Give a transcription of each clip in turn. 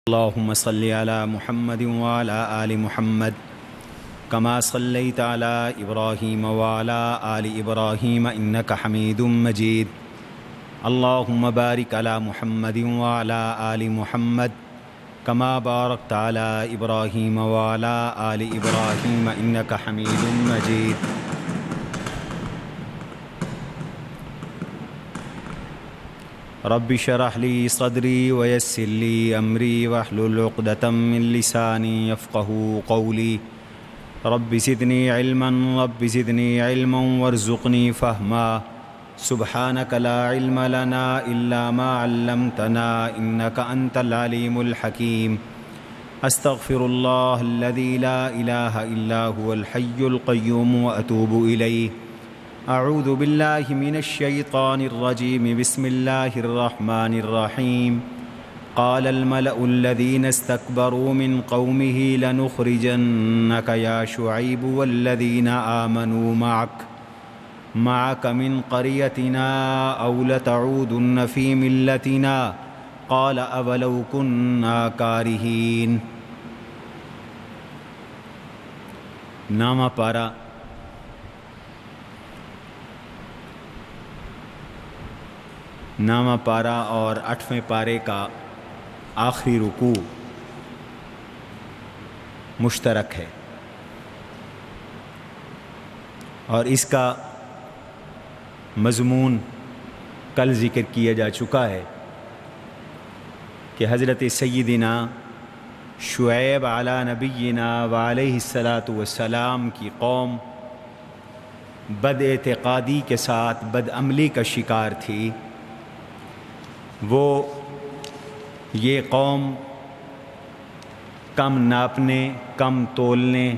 اللهم صل على محمد وعلى آل محمد كما صليت على إبراهيم وعلى آل إبراهيم إنك حميد مجيد. اللهم بارك على محمد وعلى آل محمد كما باركت على إبراهيم وعلى آل إبراهيم إنك حميد مجيد. رب اشرح لي صدري ويسر لي أمري واحلل عقدة من لساني يفقهوا قولي. رب زدني علما وارزقني فهما. سبحانك لا علم لنا إلا ما علمتنا إنك أنت العليم الحكيم. أستغفر الله الذي لا إله إلا هو الحي القيوم وأتوب إليه. أعوذ بالله من الشيطان الرجيم. بسم الله الرحمن الرحيم. قال الملأ الذين استكبروا من قومه لنخرجنك يا شعيب والذين آمنوا معك من قريتنا أو لتعودن في ملتنا قال أولو كنا كارهين. نامہ پارہ اور 8ویں پارے کا آخری رکوع مشترک ہے، اور اس کا مضمون کل ذکر کیا جا چکا ہے کہ حضرت سیدنا شعیب علی نبینا وعلیہ الصلاۃ والسلام کی قوم بد اعتقادی کے ساتھ بد عملی کا شکار تھی. وہ یہ قوم کم ناپنے، کم تولنے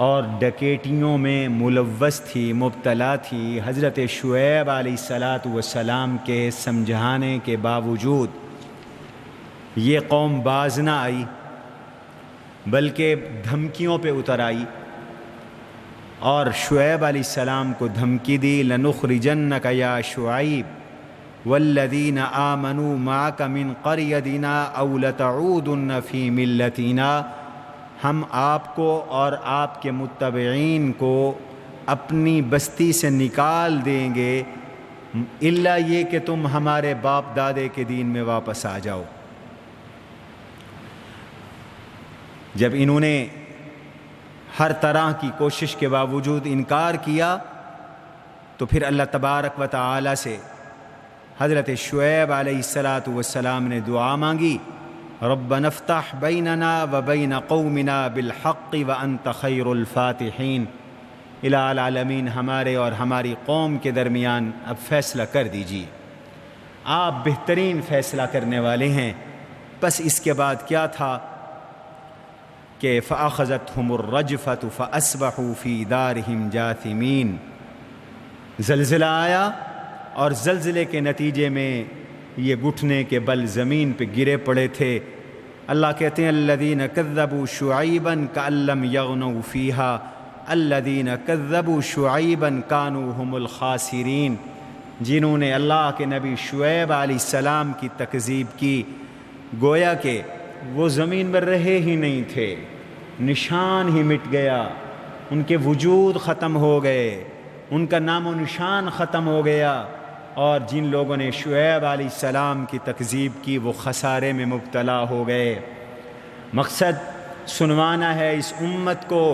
اور ڈکیٹیوں میں ملوث تھی، مبتلا تھی. حضرت شعیب علیہ الصلاۃ والسلام کے سمجھانے کے باوجود یہ قوم باز نہ آئی، بلکہ دھمکیوں پہ اتر آئی اور شعیب علیہ السلام کو دھمکی دی. لنخرجنک یا شعیب والذین آمنوا معک من قریتنا او لتعودن فی ملتنا. ہم آپ کو اور آپ کے متبعین کو اپنی بستی سے نکال دیں گے الا یہ کہ تم ہمارے باپ دادے کے دین میں واپس آ جاؤ. جب انہوں نے ہر طرح کی کوشش کے باوجود انکار کیا تو پھر اللہ تبارک و تعالی سے حضرت شعیب علیہ الصلاۃ والسلام نے دعا مانگی. ربنا افتح بیننا وبین قومنا بالحق وانت خیر الفاتحین. الہ العالمین، ہمارے اور ہماری قوم کے درمیان اب فیصلہ کر دیجیے، آپ بہترین فیصلہ کرنے والے ہیں. بس اس کے بعد کیا تھا کہ فأخذتهم الرجفة فأصبحوا في دارهم جاثمین. زلزلہ آیا اور زلزلے کے نتیجے میں یہ گھٹنے کے بل زمین پہ گرے پڑے تھے. اللہ کہتے ہیں الذین کذبوا شعیبا کأن لم یغنوا فیہا الذین کذبوا شعیبا کانوا هم الخاسرین. جنہوں نے اللہ کے نبی شعیب علیہ السلام کی تکذیب کی گویا کہ وہ زمین پر رہے ہی نہیں تھے، نشان ہی مٹ گیا، ان کے وجود ختم ہو گئے، ان کا نام و نشان ختم ہو گیا. اور جن لوگوں نے شعیب علیہ السلام کی تکذیب کی وہ خسارے میں مبتلا ہو گئے. مقصد سنوانا ہے اس امت کو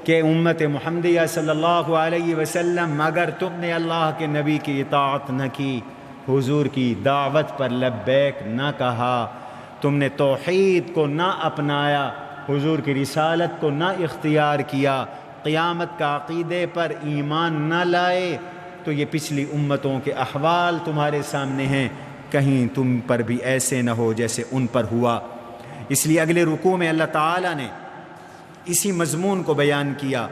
کہ امت محمدیہ صلی اللہ علیہ وسلم، اگر تم نے اللہ کے نبی کی اطاعت نہ کی، حضور کی دعوت پر لبیک نہ کہا، تم نے توحید کو نہ اپنایا، حضور کی رسالت کو نہ اختیار کیا، قیامت کا عقیدے پر ایمان نہ لائے، تو یہ پچھلی امتوں کے احوال تمہارے سامنے ہیں. کہیں تم پر بھی ایسے نہ ہو جیسے ان پر ہوا. اس لیے اگلے رکوع میں اللہ تعالیٰ نے اسی مضمون کو بیان کیا.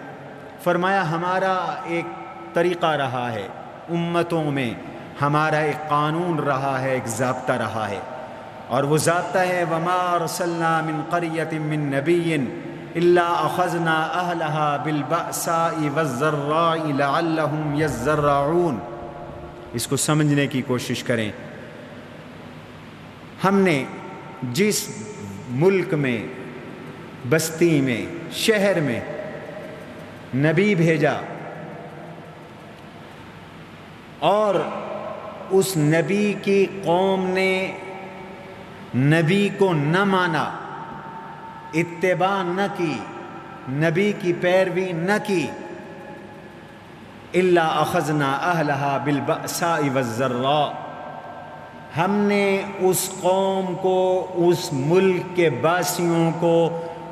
فرمایا ہمارا ایک طریقہ رہا ہے، امتوں میں ہمارا ایک قانون رہا ہے، ایک ضابطہ رہا ہے، اور وہ ضابطہ ہے وَمَا أَرْسَلْنَا مِن قَرْيَةٍ مِّن نَبِيٍّ إِلَّا أَخَذْنَا أَهْلَهَا بِالْبَأْسَاءِ وَالضَّرَّاءِ لَعَلَّهُمْ يَضَّرَّعُونَ. اس کو سمجھنے کی کوشش کریں. ہم نے جس ملک میں، بستی میں، شہر میں نبی بھیجا اور اس نبی کی قوم نے نبی کو نہ مانا، اتباع نہ کی، نبی کی پیروی نہ کی، الا اخذنا اہلھا بالبأساء والضراء، ہم نے اس قوم کو، اس ملک کے باسیوں کو،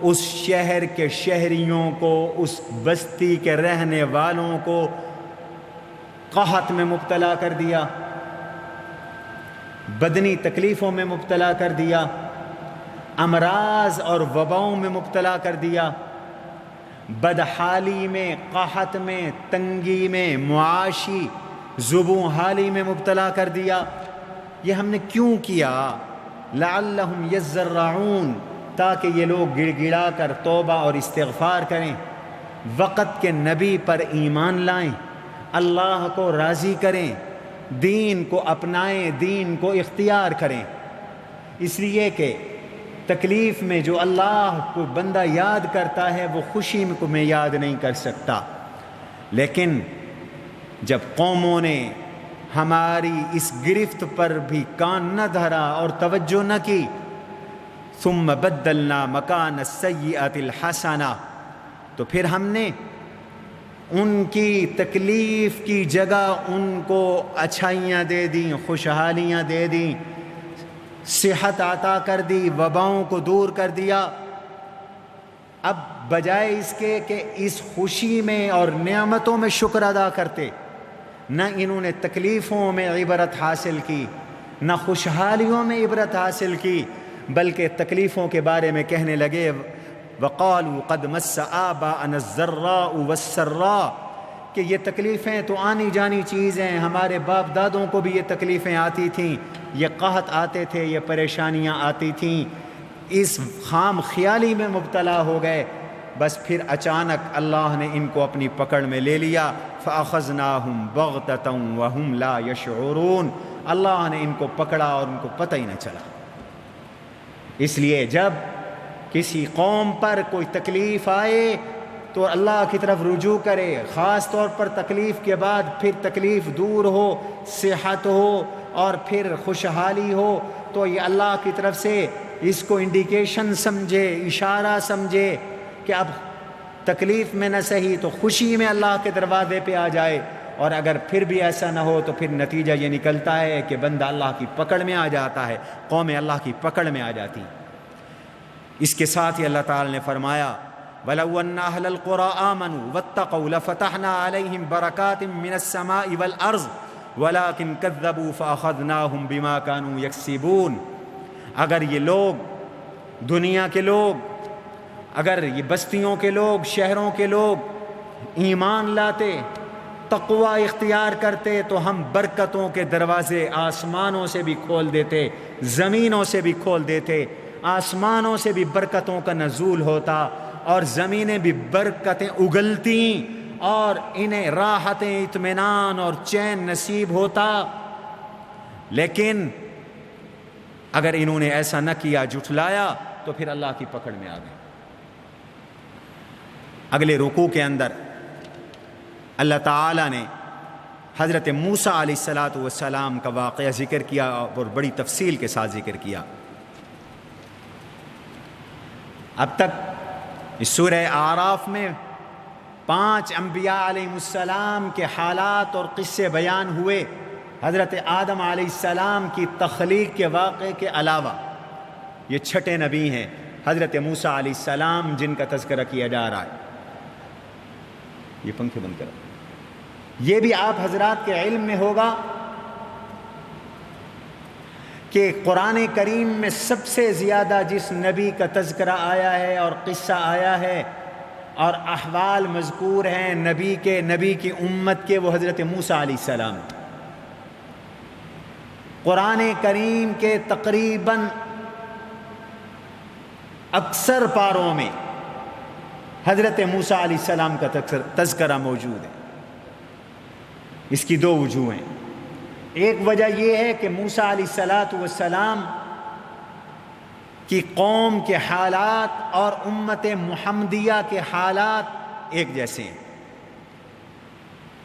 اس شہر کے شہریوں کو، اس بستی کے رہنے والوں کو قحط میں مبتلا کر دیا، بدنی تکلیفوں میں مبتلا کر دیا، امراض اور وباؤں میں مبتلا کر دیا، بدحالی میں، قحط میں، تنگی میں، معاشی زبوں حالی میں مبتلا کر دیا۔ یہ ہم نے کیوں کیا؟ لعلہم یضرعون، تاکہ یہ لوگ گڑ گڑا کر توبہ اور استغفار کریں، وقت کے نبی پر ایمان لائیں، اللہ کو راضی کریں، دین کو اپنائیں، دین کو اختیار کریں۔ اس لیے کہ تکلیف میں جو اللہ کو بندہ یاد کرتا ہے وہ خوشی میں یاد نہیں کر سکتا۔ لیکن جب قوموں نے ہماری اس گرفت پر بھی کان نہ دھرا اور توجہ نہ کی، ثم بدلنا مکان السیئۃ الحسنہ، تو پھر ہم نے ان کی تکلیف کی جگہ ان کو اچھائیاں دے دیں، خوشحالیاں دے دیں، صحت عطا کر دی، وباؤں کو دور کر دیا۔ اب بجائے اس کے کہ اس خوشی میں اور نعمتوں میں شکر ادا کرتے، نہ انہوں نے تکلیفوں میں عبرت حاصل کی، نہ خوشحالیوں میں عبرت حاصل کی، بلکہ تکلیفوں کے بارے میں کہنے لگے وَقَالُوا قَدْ مَسَّ آبَاءَنَا الضَّرَّاءُ وَالسَّرَّاءُ، کہ یہ تکلیفیں تو آنی جانی چیزیں، ہمارے باپ دادوں کو بھی یہ تکلیفیں آتی تھیں، یہ قحط آتے تھے، یہ پریشانیاں آتی تھیں، اس خام خیالی میں مبتلا ہو گئے۔ بس پھر اچانک اللہ نے ان کو اپنی پکڑ میں لے لیا، فَأَخَذْنَاهُمْ بَغْتَةً وَهُمْ لَا يَشْعُرُونَ، اللہ نے ان کو پکڑا اور ان کو پتہ ہی نہ چلا۔ اس لیے جب کسی قوم پر کوئی تکلیف آئے تو اللہ کی طرف رجوع کرے، خاص طور پر تکلیف کے بعد پھر تکلیف دور ہو، صحت ہو اور پھر خوشحالی ہو، تو یہ اللہ کی طرف سے اس کو انڈیکیشن سمجھے، اشارہ سمجھے کہ اب تکلیف میں نہ صحیح تو خوشی میں اللہ کے دروازے پہ آ جائے، اور اگر پھر بھی ایسا نہ ہو تو پھر نتیجہ یہ نکلتا ہے کہ بندہ اللہ کی پکڑ میں آ جاتا ہے، قوم اللہ کی پکڑ میں آ جاتی۔ اس کے ساتھ ہی اللہ تعالی نے فرمایا وَلَوْ أَنَّ أَهْلَ الْقُرَىٰ آمَنُوا وَاتَّقَوْا لَفَتَحْنَا عَلَيْهِمْ بَرَكَاتٍ مِّنَ السَّمَاءِ وَالْأَرْضِ وَلَٰكِنْ كَذَّبُوا فَأَخَذْنَاهُمْ بِمَا كَانُوا يَكْسِبُونَ، اگر یہ لوگ، دنیا کے لوگ، اگر یہ بستیوں کے لوگ، شہروں کے لوگ ایمان لاتے، تقوی اختیار کرتے، تو ہم برکتوں کے دروازے آسمانوں سے بھی کھول دیتے، زمینوں سے بھی کھول دیتے، آسمانوں سے بھی برکتوں کا نزول ہوتا اور زمینیں بھی برکتیں اگلتیں اور انہیں راحتیں، اطمینان اور چین نصیب ہوتا۔ لیکن اگر انہوں نے ایسا نہ کیا، جھٹلایا، تو پھر اللہ کی پکڑ میں آ گئے۔ اگلے رکوع کے اندر اللہ تعالیٰ نے حضرت موسیٰ علیہ السلام کا واقعہ ذکر کیا اور بڑی تفصیل کے ساتھ ذکر کیا۔ اب تک اس سورہ اعراف میں 5 انبیاء علیہ السلام کے حالات اور قصے بیان ہوئے، حضرت آدم علیہ السلام کی تخلیق کے واقعے کے علاوہ یہ 6 نبی ہیں، حضرت موسیٰ علیہ السلام جن کا تذکرہ کیا جا رہا ہے۔ یہ پنکھے بند کرو۔ یہ بھی آپ حضرات کے علم میں ہوگا کہ قرآن کریم میں سب سے زیادہ جس نبی کا تذکرہ آیا ہے اور قصہ آیا ہے اور احوال مذکور ہیں نبی کی امت کے، وہ حضرت موسیٰ علیہ السلام۔ قرآن کریم کے تقریباً اکثر پاروں میں حضرت موسیٰ علیہ السلام کا تذکرہ موجود ہے۔ اس کی 2 وجوہ ہیں۔ ایک وجہ یہ ہے کہ موسیٰ علیہ السلام کی قوم کے حالات اور امت محمدیہ کے حالات ایک جیسے ہیں،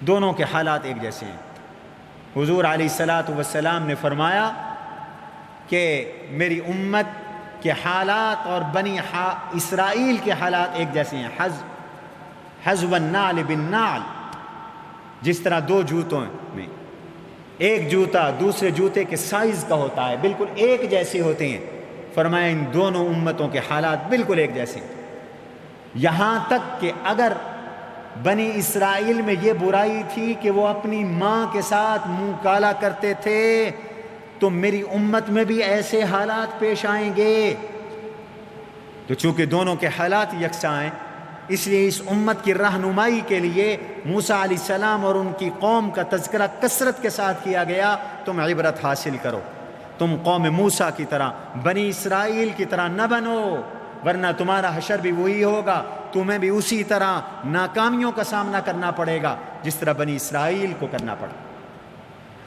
دونوں کے حالات ایک جیسے ہیں۔ حضور علیہ الصلاۃ والسلام نے فرمایا کہ میری امت کے حالات اور بنی اسرائیل کے حالات ایک جیسے ہیں، حذو النعل بالنعل، جس طرح دو جوتوں میں ایک جوتا دوسرے جوتے کے سائز کا ہوتا ہے، بالکل ایک جیسے ہوتے ہیں۔ فرمایا ان دونوں امتوں کے حالات بالکل ایک جیسے ہیں، یہاں تک کہ اگر بنی اسرائیل میں یہ برائی تھی کہ وہ اپنی ماں کے ساتھ منہ کالا کرتے تھے، تو میری امت میں بھی ایسے حالات پیش آئیں گے۔ تو چونکہ دونوں کے حالات یکساں ہیں، اس لیے اس امت کی رہنمائی کے لیے موسیٰ علیہ السلام اور ان کی قوم کا تذکرہ کثرت کے ساتھ کیا گیا۔ تم عبرت حاصل کرو، تم قوم موسیٰ کی طرح، بنی اسرائیل کی طرح نہ بنو، ورنہ تمہارا حشر بھی وہی ہوگا، تمہیں بھی اسی طرح ناکامیوں کا سامنا کرنا پڑے گا جس طرح بنی اسرائیل کو کرنا پڑا۔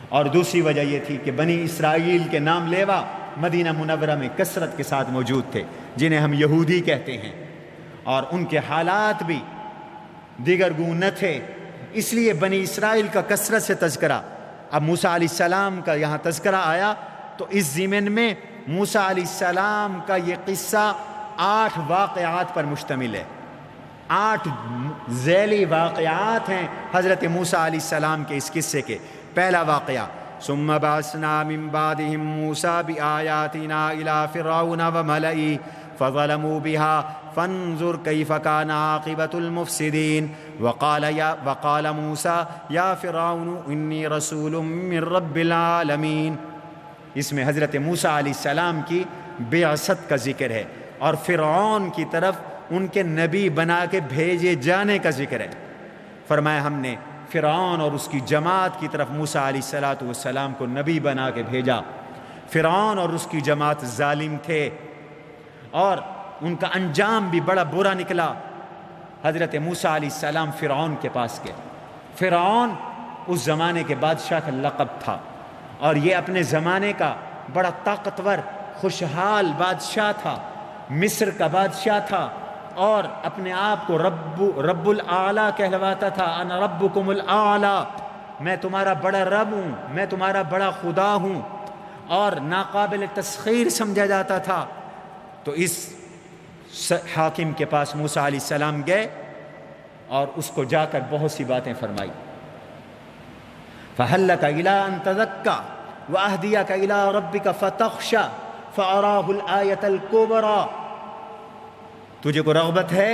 اور دوسری وجہ یہ تھی کہ بنی اسرائیل کے نام لیوا مدینہ منورہ میں کثرت کے ساتھ موجود تھے، جنہیں ہم یہودی کہتے ہیں، اور ان کے حالات بھی دیگر گون نہ تھے، اس لیے بنی اسرائیل کا کثرت سے تذکرہ۔ اب موسیٰ علیہ السلام کا یہاں تذکرہ آیا تو اس ضمن میں موسیٰ علیہ السلام کا یہ قصہ 8 واقعات پر مشتمل ہے، 8 ذیلی واقعات ہیں حضرت موسیٰ علیہ السلام کے اس قصے کے۔ پہلا واقعہ، ثم بعثنا من بعدهم موسیٰ بآیاتنا الى فرعون وملئه فظلموا بها فانظر كيف كان عاقبة المفسدين وقال موسیٰ یا فرعون انی رسول من رب العالمین۔ اس میں حضرت موسیٰ علیہ السلام کی بعثت کا ذکر ہے اور فرعون کی طرف ان کے نبی بنا کے بھیجے جانے کا ذکر ہے۔ فرمایا ہم نے فرعون اور اس کی جماعت کی طرف موسیٰ علیہ السلام کو نبی بنا کے بھیجا۔ فرعون اور اس کی جماعت ظالم تھے اور ان کا انجام بھی بڑا برا نکلا۔ حضرت موسیٰ علیہ السلام فرعون کے پاس گئے۔ فرعون اس زمانے کے بادشاہ کا لقب تھا، اور یہ اپنے زمانے کا بڑا طاقتور خوشحال بادشاہ تھا، مصر کا بادشاہ تھا، اور اپنے آپ کو رب الاعلیٰ کہلواتا تھا، انا ربکم الاعلیٰ، میں تمہارا بڑا رب ہوں، میں تمہارا بڑا خدا ہوں، اور ناقابل تسخیر سمجھا جاتا تھا۔ تو اس حاکم کے پاس موسیٰ علیہ السلام گئے اور اس کو جا کر بہت سی باتیں فرمائی۔ فَهَلْ لَكَ إِلَىٰ أَن تَزَكَّىٰ وَأَهْدِيَكَ إِلَىٰ رَبِّكَ فَتَخْشَىٰ فَأَرَاهُ الْآيَةَ الْكُبْرىٰ، تجھے کو رغبت ہے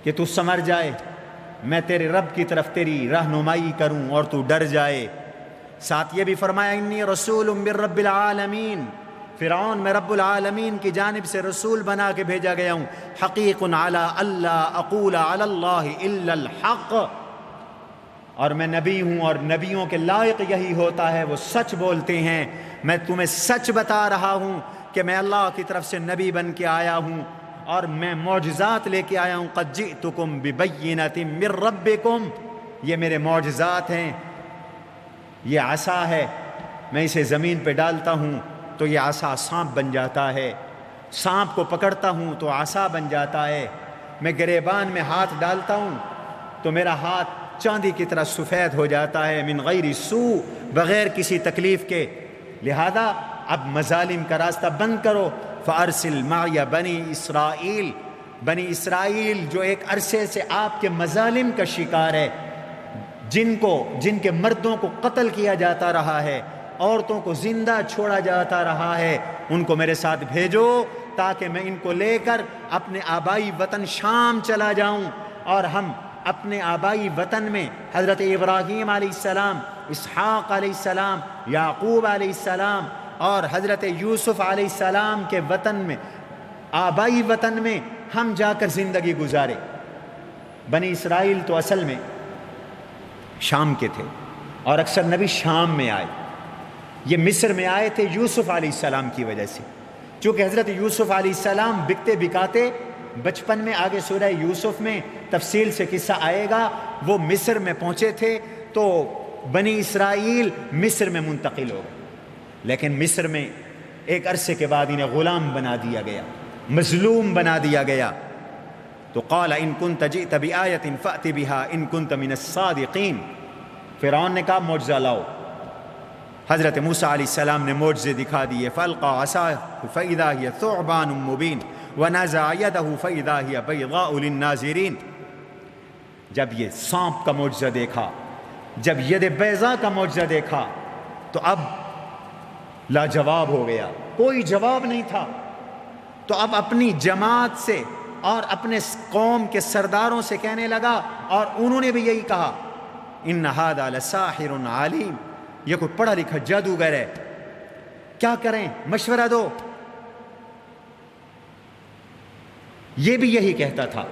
کہ تو سمر جائے، میں تیرے رب کی طرف تیری رہنمائی کروں اور تو ڈر جائے۔ ساتھ یہ بھی فرمایا انی رسول من رب العالمین، فرعون میں رب العالمین کی جانب سے رسول بنا کے بھیجا گیا ہوں۔ حقیق علی اللہ اقول علی اللہ الا الحق، اور میں نبی ہوں اور نبیوں کے لائق یہی ہوتا ہے، وہ سچ بولتے ہیں۔ میں تمہیں سچ بتا رہا ہوں کہ میں اللہ کی طرف سے نبی بن کے آیا ہوں اور میں معجزات لے کے آیا ہوں۔ قد جئتکم ببینۃ من ربکم، یہ میرے معجزات ہیں۔ یہ عصا ہے، میں اسے زمین پہ ڈالتا ہوں تو یہ عصا سانپ بن جاتا ہے، سانپ کو پکڑتا ہوں تو عصا بن جاتا ہے۔ میں گریبان میں ہاتھ ڈالتا ہوں تو میرا ہاتھ چاندی کی طرح سفید ہو جاتا ہے، من غیر سوء، بغیر کسی تکلیف کے۔ لہذا اب مظالم کا راستہ بند کرو۔ فارسل معی بنی اسرائیل، بنی اسرائیل جو ایک عرصے سے آپ کے مظالم کا شکار ہے، جن کے مردوں کو قتل کیا جاتا رہا ہے، عورتوں کو زندہ چھوڑا جاتا رہا ہے، ان کو میرے ساتھ بھیجو تاکہ میں ان کو لے کر اپنے آبائی وطن شام چلا جاؤں، اور ہم اپنے آبائی وطن میں حضرت ابراہیم علیہ السلام، اسحاق علیہ السلام، یعقوب علیہ السلام اور حضرت یوسف علیہ السلام کے وطن میں، آبائی وطن میں ہم جا کر زندگی گزارے۔ بنی اسرائیل تو اصل میں شام کے تھے اور اکثر نبی شام میں آئے، یہ مصر میں آئے تھے یوسف علیہ السلام کی وجہ سے، چونکہ حضرت یوسف علیہ السلام بکتے بکاتے بچپن میں، آگے سورہ یوسف میں تفصیل سے قصہ آئے گا، وہ مصر میں پہنچے تھے تو بنی اسرائیل مصر میں منتقل ہو گئے۔ لیکن مصر میں ایک عرصے کے بعد انہیں غلام بنا دیا گیا، مظلوم بنا دیا گیا. تو قال ان كنت جئت بآية فأت بها ان كنت من الصادقين. فرعون نے کہا معجزہ لاؤ. حضرت موسیٰ علیہ السلام نے معجزے دکھا دیے. فألقى عصاه فإذا هي ثعبان مبين ونزع يده فإذا هي بيضاء للناظرين. جب یہ سانپ کا معجزہ دیکھا، جب ید بیضاء کا معجزہ دیکھا تو اب لاجواب ہو گیا، کوئی جواب نہیں تھا. تو اب اپنی جماعت سے اور اپنے قوم کے سرداروں سے کہنے لگا، اور انہوں نے بھی یہی کہا، ان ھذا لساحر علیم، یہ کوئی پڑھا لکھا جادوگر ہے، کیا کریں، مشورہ دو. یہ بھی یہی کہتا تھا.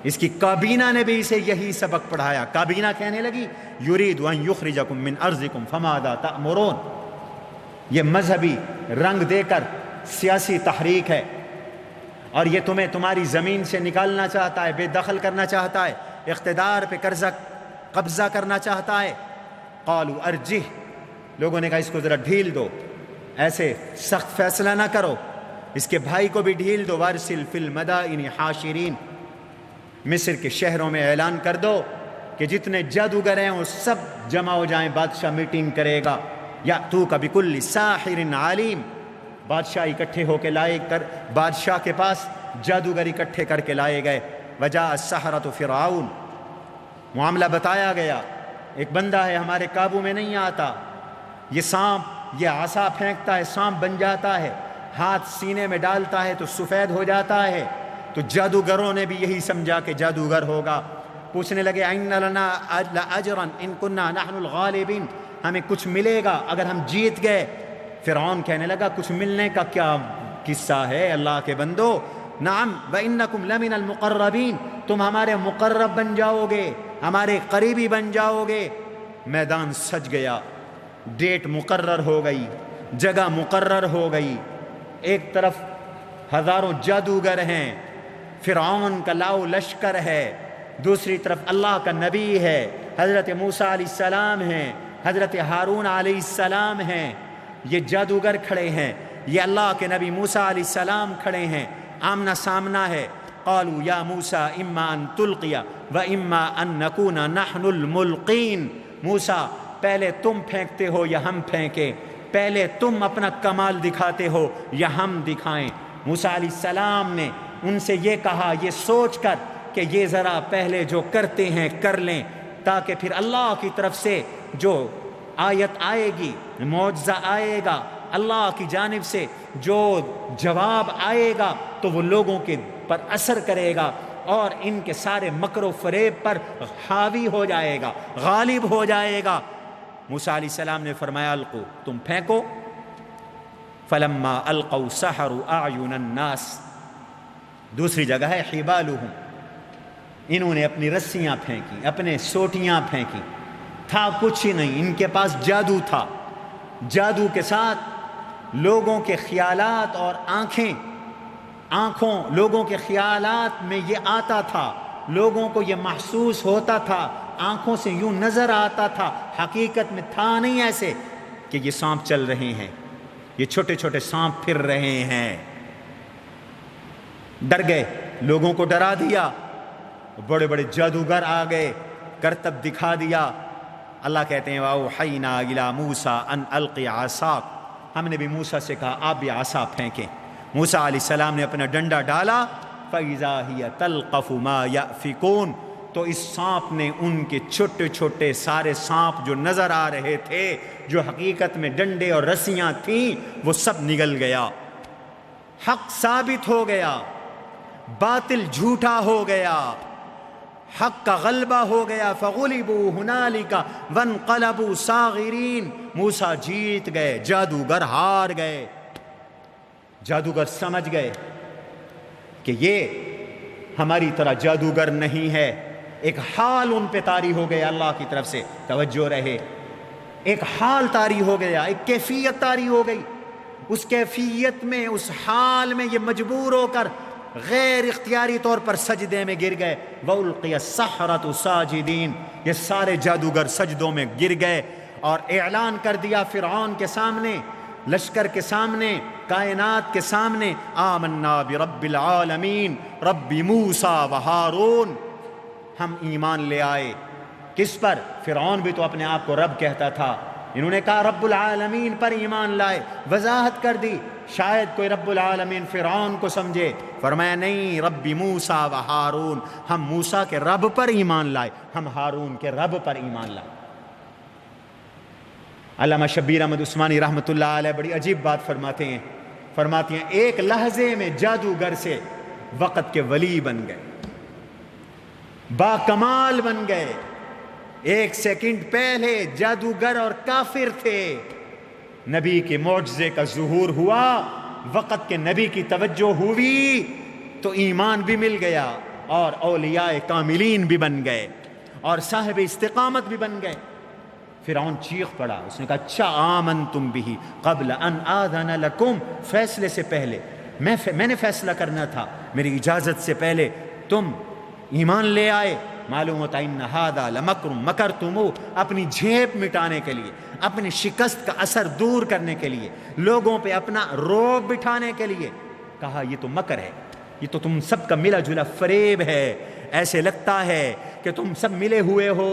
اس کی کابینہ نے بھی اسے یہی سبق پڑھایا. کابینہ کہنے لگی یرید ان یخرجکم من ارضکم فماذا تأمرون. یہ مذہبی رنگ دے کر سیاسی تحریک ہے، اور یہ تمہیں تمہاری زمین سے نکالنا چاہتا ہے، بے دخل کرنا چاہتا ہے، اقتدار پہ قبضہ کرنا چاہتا ہے. قالوا ارجہ، لوگوں نے کہا اس کو ذرا ڈھیل دو، ایسے سخت فیصلہ نہ کرو، اس کے بھائی کو بھی ڈھیل دو. وارسل فی المدائن حاشرین، مصر کے شہروں میں اعلان کر دو کہ جتنے جادوگر ہیں وہ سب جمع ہو جائیں، بادشاہ میٹنگ کرے گا. یأتوک بکل ساحر علیم، بادشاہ اکٹھے ہو کے لائے کر، بادشاہ کے پاس جادوگر اکٹھے کر کے لائے گئے. وجاء السحرۃ فرعون، معاملہ بتایا گیا، ایک بندہ ہے ہمارے قابو میں نہیں آتا، یہ سانپ، یہ عصا پھینکتا ہے سانپ بن جاتا ہے، ہاتھ سینے میں ڈالتا ہے تو سفید ہو جاتا ہے. تو جادوگروں نے بھی یہی سمجھا کہ جادوگر ہوگا. پوچھنے لگے ان لنا لاجرا ان كنا نحن الغالبین، ہمیں کچھ ملے گا اگر ہم جیت گئے. فرعون کہنے لگا کچھ ملنے کا کیا قصہ ہے اللہ کے بندو، نعم وانکم لمن المقربین، تم ہمارے مقرب بن جاؤ گے، ہمارے قریبی بن جاؤ گے. میدان سج گیا، ڈیٹ مقرر ہو گئی، جگہ مقرر ہو گئی. ایک طرف ہزاروں جادوگر ہیں، فرعون کا لاؤ لشکر ہے، دوسری طرف اللہ کا نبی ہے، حضرت موسیٰ علیہ السلام ہیں، حضرت ہارون علیہ السلام ہیں. یہ جادوگر کھڑے ہیں، یہ اللہ کے نبی موسیٰ علیہ السلام کھڑے ہیں، آمنا سامنا ہے. قالوا یا موسیٰ اما ان تلقی و اما ان نکون نحن الملقین. موسیٰ پہلے تم پھینکتے ہو یا ہم پھینکیں، پہلے تم اپنا کمال دکھاتے ہو یا ہم دکھائیں. موسیٰ علیہ السلام نے ان سے یہ کہا، یہ سوچ کر کہ یہ ذرا پہلے جو کرتے ہیں کر لیں، تاکہ پھر اللہ کی طرف سے جو آیت آئے گی، معجزہ آئے گا، اللہ کی جانب سے جو جواب آئے گا تو وہ لوگوں کے پر اثر کرے گا اور ان کے سارے مکر و فریب پر حاوی ہو جائے گا، غالب ہو جائے گا. موسیٰ علیہ السلام نے فرمایا القو، تم پھینکو. فلما القوا سحروا اعین الناس. دوسری جگہ ہے حبالہم، انہوں نے اپنی رسیاں پھینکی، اپنے سوٹیاں پھینکی، تھا کچھ ہی نہیں، ان کے پاس جادو تھا. جادو کے ساتھ لوگوں کے خیالات اور آنکھوں لوگوں کے خیالات میں یہ آتا تھا، لوگوں کو یہ محسوس ہوتا تھا، آنکھوں سے یوں نظر آتا تھا، حقیقت میں تھا نہیں ایسے کہ یہ سانپ چل رہے ہیں، یہ چھوٹے چھوٹے سانپ پھر رہے ہیں. ڈر گئے، لوگوں کو ڈرا دیا، بڑے بڑے جادوگر آ گئے، کرتب دکھا دیا. اللہ کہتے ہیں وَأَوْحَيْنَا إِلَىٰ مُوسَىٰ أَنْ أَلْقِ عَصَاكَ، ہم نے بھی موسیٰ سے کہا آپ بھی عصا پھینکیں. موسیٰ علیہ السلام نے اپنا ڈنڈا ڈالا، فَإِذَا هِيَ تَلْقَفُ مَا يَأْفِكُونَ، تو اس سانپ نے ان کے چھوٹے چھوٹے سارے سانپ جو نظر آ رہے تھے، جو حقیقت میں ڈنڈے اور رسیاں تھیں، وہ سب نگل گیا. حق ثابت ہو گیا، باطل جھوٹا ہو گیا، حق کا غلبہ ہو گیا. فغلبوا هنالك وانقلبوا صاغرین، موسیٰ جیت گئے، جادوگر ہار گئے. جادوگر سمجھ گئے کہ یہ ہماری طرح جادوگر نہیں ہے. ایک حال ان پہ طاری ہو گیا اللہ کی طرف سے، توجہ رہے، ایک حال طاری ہو گیا، ایک کیفیت طاری ہو گئی. اس کیفیت میں، اس حال میں یہ مجبور ہو کر غیر اختیاری طور پر سجدے میں گر گئے. وَأُلْقِيَ السَّحَرَةُ سَاجِدِينَ، یہ سارے جادوگر سجدوں میں گر گئے اور اعلان کر دیا فرعون کے سامنے، لشکر کے سامنے، کائنات کے سامنے، آمنا برب العالمین رب موسیٰ و ہارون، ہم ایمان لے آئے۔ کس پر؟ فرعون بھی تو اپنے آپ کو رب کہتا تھا، انہوں نے کہا رب العالمین پر ایمان لائے، وضاحت کر دی شاید کوئی رب العالمین فرعون کو سمجھے، فرمایا نہیں، رب موسیٰ و ہارون، ہم موسیٰ کے رب پر ایمان لائے، ہم ہارون کے رب پر ایمان لائے۔ علامہ شبیر احمد عثمانی رحمۃ اللہ علیہ بڑی عجیب بات فرماتے ہیں ایک لحظے میں جادوگر سے وقت کے ولی بن گئے، با کمال بن گئے۔ ایک سیکنڈ پہلے جادوگر اور کافر تھے، نبی کے معجزے کا ظہور ہوا، وقت کے نبی کی توجہ ہوئی تو ایمان بھی مل گیا، اور اولیاء کاملین بھی بن گئے، اور صاحب استقامت بھی بن گئے۔ فرعون چیخ پڑا، اس نے کہا اچھا آمنتم بہ قبل ان آذن لکم، فیصلے سے پہلے میں نے فیصلہ کرنا تھا، میری اجازت سے پہلے تم ایمان لے آئے۔ معلوم ہوتا ان ھذا لمکر مکرتموہ، اپنی جھیپ مٹانے کے لیے، اپنی شکست کا اثر دور کرنے کے لیے، لوگوں پہ اپنا رعب بٹھانے کے لیے۔ کہا یہ تو مکر ہے، یہ تو تم سب کا ملا جلا فریب ہے، ایسے لگتا ہے کہ تم سب ملے ہوئے ہو،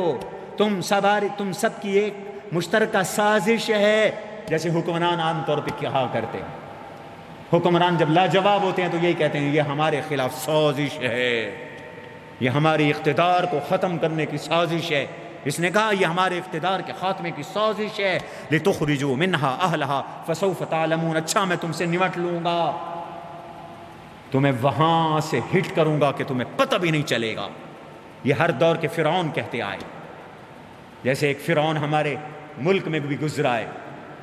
تم سب کی ایک مشترکہ سازش ہے۔ جیسے حکمران عام طور پہ کہا کرتے ہیں، حکمران جب لاجواب ہوتے ہیں تو یہی کہتے ہیں یہ ہمارے خلاف سازش ہے، یہ ہماری اقتدار کو ختم کرنے کی سازش ہے۔ اس نے کہا یہ ہمارے اقتدار کے خاتمے کی سازش ہے۔ لِتُخْرِجُوا مِنْهَا أَهْلَهَا فَسَوْفَ تَعْلَمُونَ، اچھا میں تم سے نمٹ لوں گا، تمہیں وہاں سے ہٹ کروں گا کہ تمہیں پتہ بھی نہیں چلے گا۔ یہ ہر دور کے فرعون کہتے آئے، جیسے ایک فرعون ہمارے ملک میں بھی گزرا ہے،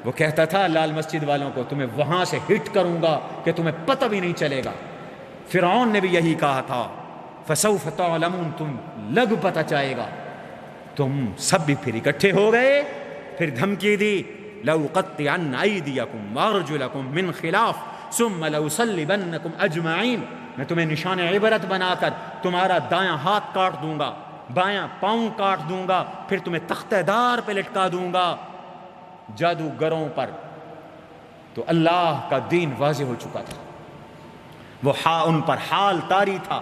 وہ کہتا تھا لال مسجد والوں کو تمہیں وہاں سے ہٹ کروں گا کہ تمہیں پتہ بھی نہیں چلے گا۔ فرعون نے بھی یہی کہا تھا، فَسَوْفَ تَعْلَمُونَ، تم لگ پتہ چاہے گا۔ تم سب بھی پھر اکٹھے ہو گئے، پھر دھمکی دی لَأُقَطِّعَنَّ أَيْدِيَكُمْ وَأَرْجُلَكُمْ مِنْ خِلَافٍ ثُمَّ لَأُصَلِّبَنَّكُمْ أَجْمَعِينَ، میں تمہیں نشان عبرت بنا کر تمہارا دایاں ہاتھ کاٹ دوں گا، بایاں پاؤں کاٹ دوں گا، پھر تمہیں تختہ دار پہ لٹکا دوں گا۔ جادوگروں پر تو اللہ کا دین واضح ہو چکا تھا، وہ ان پر حال طاری تھا،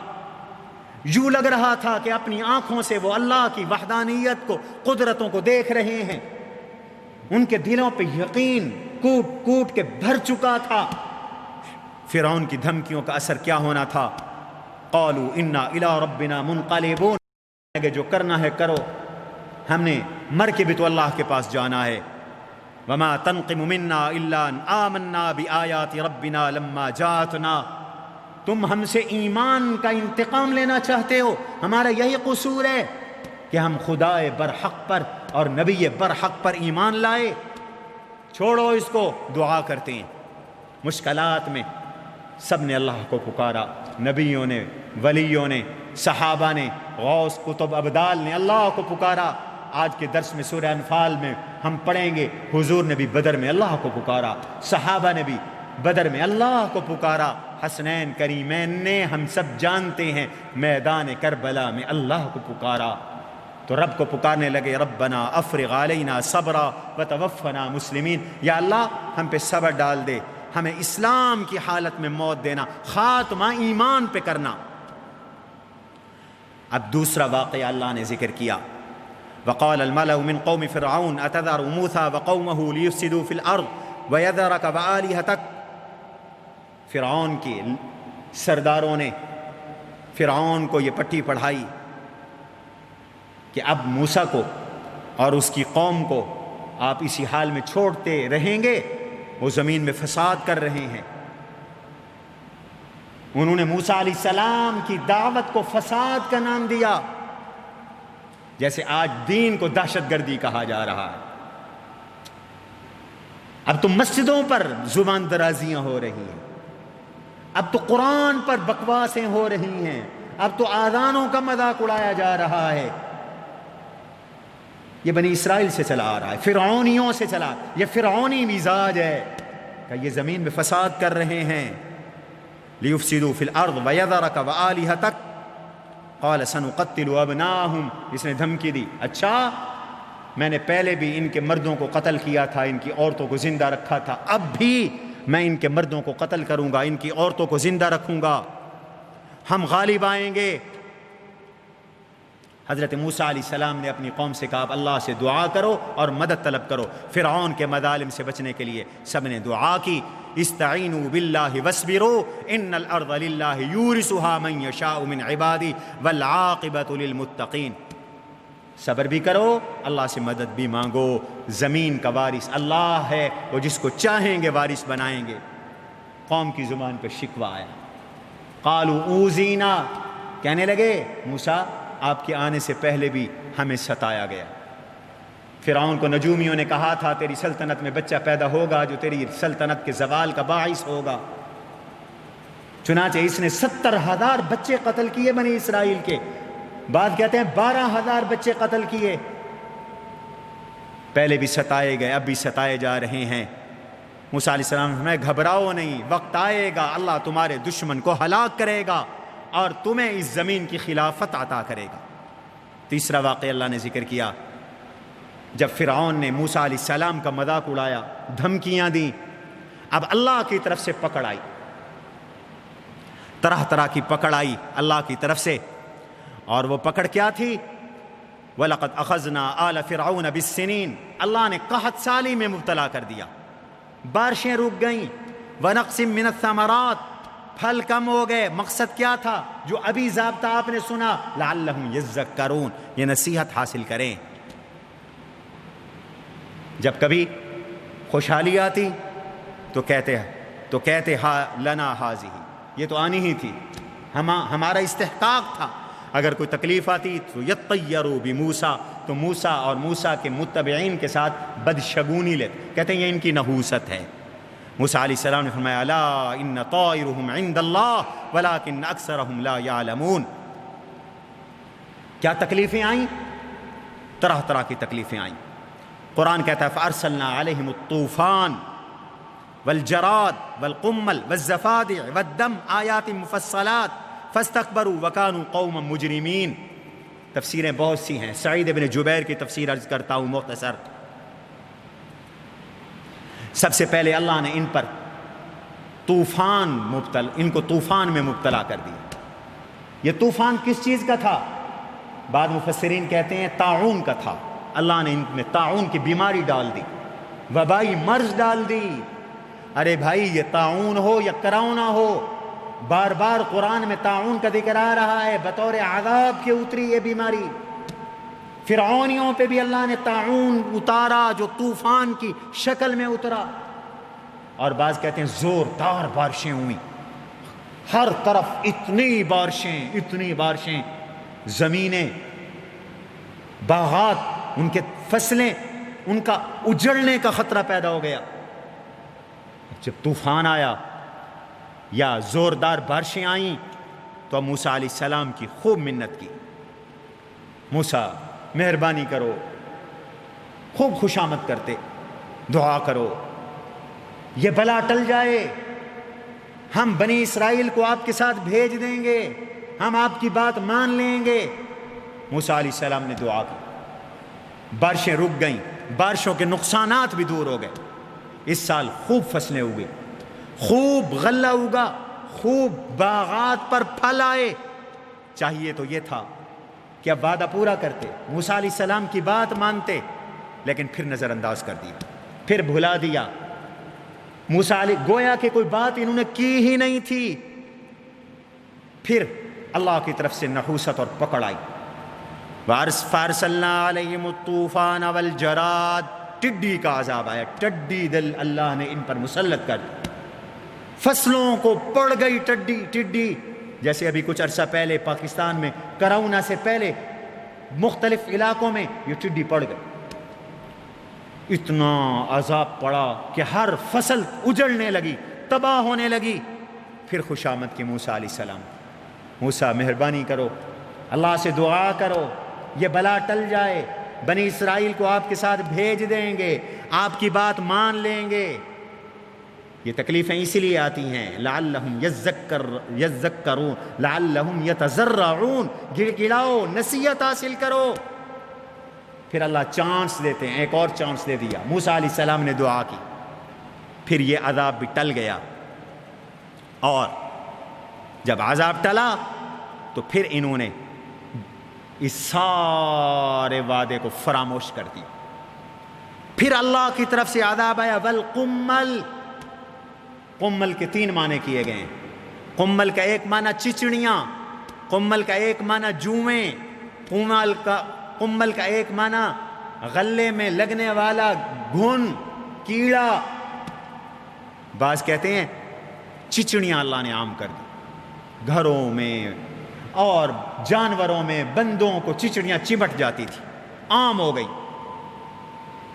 یوں لگ رہا تھا کہ اپنی آنکھوں سے وہ اللہ کی وحدانیت کو، قدرتوں کو دیکھ رہے ہیں۔ ان کے دلوں پہ یقین کوٹ کوٹ کے بھر چکا تھا۔ فرعون کی دھمکیوں کا اثر کیا ہونا تھا؟ قالوا انا الی ربنا منقلبون، جو کرنا ہے کرو، ہم نے مر کے بھی تو اللہ کے پاس جانا ہے۔ وما تنقم منا الا ان آمنا بآیات ربنا لما جاءتنا، تم ہم سے ایمان کا انتقام لینا چاہتے ہو، ہمارا یہی قصور ہے کہ ہم خدا برحق پر اور نبی برحق پر ایمان لائے۔ چھوڑو اس کو، دعا کرتے ہیں۔ مشکلات میں سب نے اللہ کو پکارا، نبیوں نے، ولیوں نے، صحابہ نے، غوث قطب ابدال نے اللہ کو پکارا۔ آج کے درس میں سورہ انفال میں ہم پڑھیں گے، حضور نے بھی بدر میں اللہ کو پکارا، صحابہ نے بھی بدر میں اللہ کو پکارا، حسنین کریمین نے، ہم سب جانتے ہیں، میدان کربلا میں اللہ کو پکارا۔ تو رب کو پکارنے لگے، ربنا افرغ علینا صبرا وتوفنا مسلمین، یا اللہ ہم پہ صبر ڈال دے، ہمیں اسلام کی حالت میں موت دینا، خاتمہ ایمان پہ کرنا۔ اب دوسرا واقعہ اللہ نے ذکر کیا، وقال الملأ من قوم فرعون اتذر موسى وقومه ليفسدوا في الارض ويذرك وآلهتك، فرعون کے سرداروں نے فرعون کو یہ پٹی پڑھائی کہ اب موسیٰ کو اور اس کی قوم کو آپ اسی حال میں چھوڑتے رہیں گے، وہ زمین میں فساد کر رہے ہیں۔ انہوں نے موسیٰ علیہ السلام کی دعوت کو فساد کا نام دیا، جیسے آج دین کو دہشت گردی کہا جا رہا ہے۔ اب تو مسجدوں پر زبان درازیاں ہو رہی ہیں، اب تو قرآن پر بکواسیں ہو رہی ہیں، اب تو آذانوں کا مذاق اڑایا جا رہا ہے۔ یہ بنی اسرائیل سے چلا آ رہا ہے، فرعونیوں سے چلا، یہ فرعونی مزاج ہے کہ یہ زمین میں فساد کر رہے ہیں۔ لیفسدوا فی الارض ویذرک وآلہتک قال سنقتل ابناہم، اس نے دھمکی دی، اچھا میں نے پہلے بھی ان کے مردوں کو قتل کیا تھا، ان کی عورتوں کو زندہ رکھا تھا، اب بھی میں ان کے مردوں کو قتل کروں گا، ان کی عورتوں کو زندہ رکھوں گا، ہم غالب آئیں گے۔ حضرت موسیٰ علیہ السلام نے اپنی قوم سے کہا اللہ سے دعا کرو اور مدد طلب کرو۔ فرعون کے مظالم سے بچنے کے لیے سب نے دعا کی، استعینوا باللہ واصبروا ان الارض للہ یورثها من یشاء من عبادہ والعاقبۃ للمتقین۔ صبر بھی کرو، اللہ سے مدد بھی مانگو، زمین کا وارث اللہ ہے، وہ جس کو چاہیں گے وارث بنائیں گے۔ قوم کی زبان پہ شکوہ آیا، قالوا اوذینا، کہنے لگے موسیٰ آپ کے آنے سے پہلے بھی ہمیں ستایا گیا۔ فرعون کو نجومیوں نے کہا تھا تیری سلطنت میں بچہ پیدا ہوگا جو تیری سلطنت کے زوال کا باعث ہوگا، چنانچہ اس نے 70,000 بچے قتل کیے بنی اسرائیل کے، بعد کہتے ہیں 12,000 بچے قتل کیے۔ پہلے بھی ستائے گئے، اب بھی ستائے جا رہے ہیں۔ موسیٰ علیہ السلام ہمیں گھبراؤ نہیں، وقت آئے گا اللہ تمہارے دشمن کو ہلاک کرے گا اور تمہیں اس زمین کی خلافت عطا کرے گا۔ تیسرا واقعہ اللہ نے ذکر کیا، جب فرعون نے موسیٰ علیہ السلام کا مذاق اڑایا، دھمکیاں دیں، اب اللہ کی طرف سے پکڑ آئی، طرح طرح کی پکڑ آئی اللہ کی طرف سے، اور وہ پکڑ کیا تھی؟ وَلَقَدْ أَخَذْنَا آلَ فِرْعَوْنَ بِالسِّنِينَ، اللہ نے قحط سالی میں مبتلا کر دیا، بارشیں رک گئیں، وَنَقْصٍ مِّنَ الثَّمَرَاتِ، پھل کم ہو گئے۔ مقصد کیا تھا؟ جو ابھی ضابطہ آپ نے سنا، لعلہم یذکرون، یہ نصیحت حاصل کریں۔ جب کبھی خوشحالی آتی تو کہتے ہا لنا ہاذہ، یہ تو آنی ہی تھی، ہمارا استحقاق تھا۔ اگر کوئی تکلیف آتی تو یطیروا بموسیٰ، تو موسیٰ اور موسیٰ کے متبعین کے ساتھ بدشگونی لیتے، کہتے ہیں یہ ان کی نحوست ہے۔ موسیٰ علیہ السلام نے فرمایا الا ان طائرہم عند اللہ ولکن اکثرہم لا یعلمون۔ کیا تکلیفیں آئیں؟ طرح طرح کی تکلیفیں آئیں۔ قرآن کہتا ہے فارسلنا علیہم الطوفان والجراد والقمل والضفادع والدم آیات مفصلات فاستکبروا وکانوا قوما مجرمین۔ تفسیریں بہت سی ہیں، سعید بن جبیر کی تفسیر عرض کرتا ہوں مختصر۔ سب سے پہلے اللہ نے ان پر ان کو طوفان میں مبتلا کر دیا۔ یہ طوفان کس چیز کا تھا؟ بعض مفسرین کہتے ہیں طاعون کا تھا۔ اللہ نے ان میں طاعون کی بیماری ڈال دی، وبائی مرض ڈال دی۔ ارے بھائی یہ طاعون ہو یا کرونا ہو، بار بار قرآن میں طاعون کا ذکر آ رہا ہے، بطور عذاب کے اتری یہ بیماری۔ فرعونیوں پہ بھی اللہ نے طاعون اتارا جو طوفان کی شکل میں اترا، اور بعض کہتے ہیں زوردار بارشیں ہوئیں، ہر طرف اتنی بارشیں، زمینیں، باغات، ان کے فصلیں، ان کا اجڑنے کا خطرہ پیدا ہو گیا۔ جب طوفان آیا یا زوردار بارشیں آئیں تو اب موسیٰ علیہ السلام کی خوب منت کی، موسیٰ مہربانی کرو، خوب خوشامد کرتے، دعا کرو یہ بلا ٹل جائے، ہم بنی اسرائیل کو آپ کے ساتھ بھیج دیں گے، ہم آپ کی بات مان لیں گے۔ موسیٰ علیہ السلام نے دعا کی، بارشیں رک گئیں، بارشوں کے نقصانات بھی دور ہو گئے۔ اس سال خوب فصلیں اگیں، خوب غلہ اگا، خوب باغات پر پھل آئے۔ چاہیے تو یہ تھا کہ اب وعدہ پورا کرتے، موسیٰ علیہ السلام کی بات مانتے، لیکن پھر نظر انداز کر دیا، پھر بھلا دیا۔ موسیٰ علیہ گویا کہ کوئی بات انہوں نے کی ہی نہیں تھی۔ پھر اللہ کی طرف سے نحوست اور پکڑ آئی، فَأَرْسَلْنَا عَلَيْهِمُ الطُّوفَانَ وَالْجَرَادَ، ٹڈی کا عذاب آیا، ٹڈی دل اللہ نے ان پر مسلط کر دی، فصلوں کو پڑ گئی ٹڈی۔ جیسے ابھی کچھ عرصہ پہلے پاکستان میں کرونا سے پہلے مختلف علاقوں میں یہ ٹڈی پڑ گئی، اتنا عذاب پڑا کہ ہر فصل اجڑنے لگی، تباہ ہونے لگی۔ پھر خوشامد کی موسیٰ علیہ السلام، موسیٰ مہربانی کرو، اللہ سے دعا کرو یہ بلا ٹل جائے، بنی اسرائیل کو آپ کے ساتھ بھیج دیں گے، آپ کی بات مان لیں گے۔ یہ تکلیفیں اسی لیے آتی ہیں لعلہم یذکرون، لعلہم یتضرعون، گڑگڑاؤ، نصیحت حاصل کرو۔ پھر اللہ چانس دیتے ہیں، ایک اور چانس دے دیا، موسیٰ علیہ السلام نے دعا کی، پھر یہ عذاب بھی ٹل گیا، اور جب عذاب ٹلا تو پھر انہوں نے اس سارے وعدے کو فراموش کر دیا۔ پھر اللہ کی طرف سے عذاب آیا، والقمل، قمل کے 3 معنی کیے گئے ہیں۔ قمل کا ایک معنی چچڑیاں، قمل کا ایک معنی جوئیں، قمل کا ایک معنی غلے میں لگنے والا گھن، کیڑا۔ بعض کہتے ہیں چچڑیاں اللہ نے عام کر دی، گھروں میں اور جانوروں میں بندوں کو چچڑیاں چمٹ جاتی تھی، عام ہو گئی۔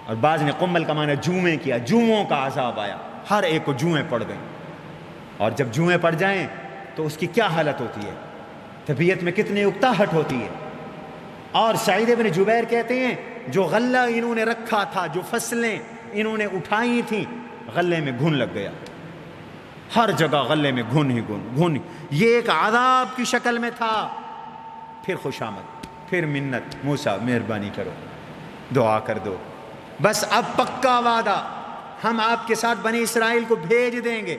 اور بعض نے قمل کا معنی جوئیں کیا، جوؤں کا عذاب آیا، ہر ایک کو جوئیں پڑ گئیں، اور جب جوئیں پڑ جائیں تو اس کی کیا حالت ہوتی ہے، طبیعت میں کتنی اکتاہٹ ہوتی ہے۔ اور سعید بن جبیر کہتے ہیں جو غلہ انہوں نے رکھا تھا، جو فصلیں انہوں نے اٹھائی تھیں، غلے میں گھن لگ گیا، ہر جگہ غلے میں گھن ہی گھن۔ یہ ایک عذاب کی شکل میں تھا۔ پھر خوشامد، پھر منت، موسیٰ مہربانی کرو، دعا کر دو، بس اب پکا وعدہ، ہم آپ کے ساتھ بنی اسرائیل کو بھیج دیں گے۔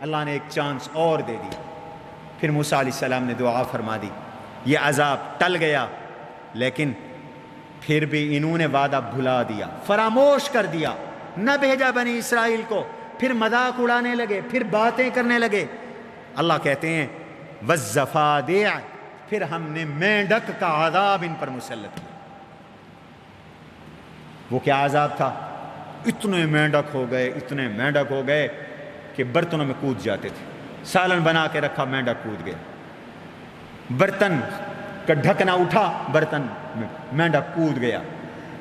اللہ نے ایک چانس اور دے دی۔ پھر موسیٰ علیہ السلام نے دعا فرما دی، یہ عذاب ٹل گیا، لیکن پھر بھی انہوں نے وعدہ بھلا دیا، فراموش کر دیا، نہ بھیجا بنی اسرائیل کو، پھر مذاق اڑانے لگے، پھر باتیں کرنے لگے۔ اللہ کہتے ہیں والزفادع، پھر ہم نے مینڈک کا عذاب ان پر مسلط کیا۔ وہ کیا عذاب تھا؟ اتنے مینڈک ہو گئے، اتنے مینڈک ہو گئے کہ برتنوں میں کود جاتے تھے، سالن بنا کے رکھا، مینڈک کود گئے، برتن کا ڈھکنا اٹھا، برتن میں مینڈک کود گیا،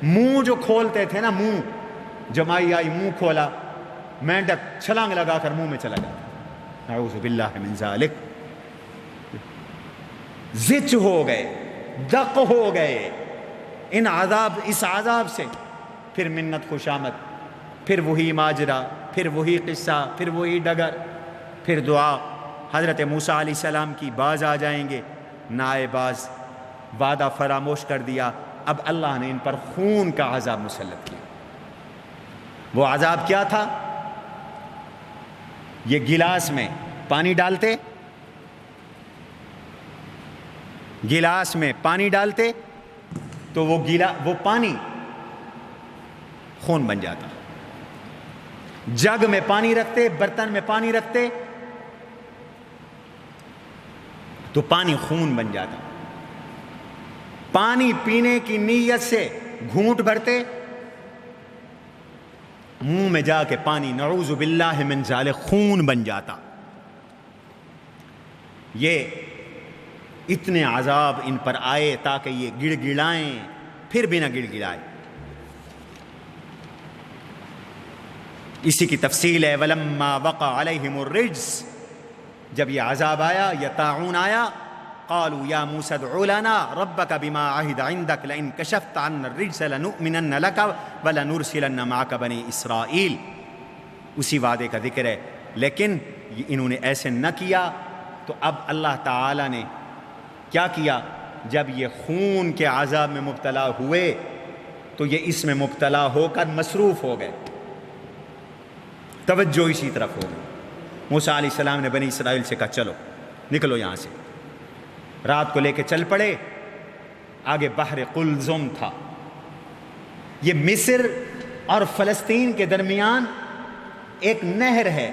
منہ جو کھولتے تھے نا، منہ جمائی آئی، منہ کھولا، مینڈک چھلانگ لگا کر منہ میں چلا جاتا۔ اعوذ باللہ من ذالک۔ زچ ہو گئے، دق ہو گئے اس عذاب سے۔ پھر منت خوشامد، پھر وہی ماجرا، پھر وہی قصہ، پھر وہی ڈگر، پھر دعا۔ حضرت موسیٰ علیہ السلام کی باز آ جائیں گے، نہ آئے باز، وعدہ فراموش کر دیا۔ اب اللہ نے ان پر خون کا عذاب مسلط کیا۔ وہ عذاب کیا تھا؟ یہ گلاس میں پانی ڈالتے، گلاس میں پانی ڈالتے تو وہ پانی خون بن جاتا۔ جگ میں پانی رکھتے، برتن میں پانی رکھتے تو پانی خون بن جاتا۔ پانی پینے کی نیت سے گھونٹ بھرتے، منہ میں جا کے پانی نعوذ باللہ من ذالک خون بن جاتا۔ یہ اتنے عذاب ان پر آئے تاکہ یہ گڑ گڑائیں، پھر بھی نہ گڑ گڑائے۔ اسی کی تفصیل ہے، وَلَمَّا وَقَعَ عَلَيْهِمُ الرِّجْسُ، جب یہ عذاب آیا، یہ طاعون آیا، قالوا یا موسیٰ ادع لنا ربک بما عہد عندک لئن کشفت عنا الرجس لنؤمنن لک ولنرسلن معک بنی اسرائیل۔ اسی وعدے کا ذکر ہے، لیکن انہوں نے ایسے نہ کیا تو اب اللہ تعالی نے کیا کیا؟ جب یہ خون کے عذاب میں مبتلا ہوئے تو یہ اس میں مبتلا ہو کر مصروف ہو گئے، توجہ اسی طرف ہو گئی۔ موسیٰ علیہ السلام نے بنی اسرائیل سے کہا چلو نکلو یہاں سے، رات کو لے کے چل پڑے۔ آگے بحر قلزم تھا، یہ مصر اور فلسطین کے درمیان ایک نہر ہے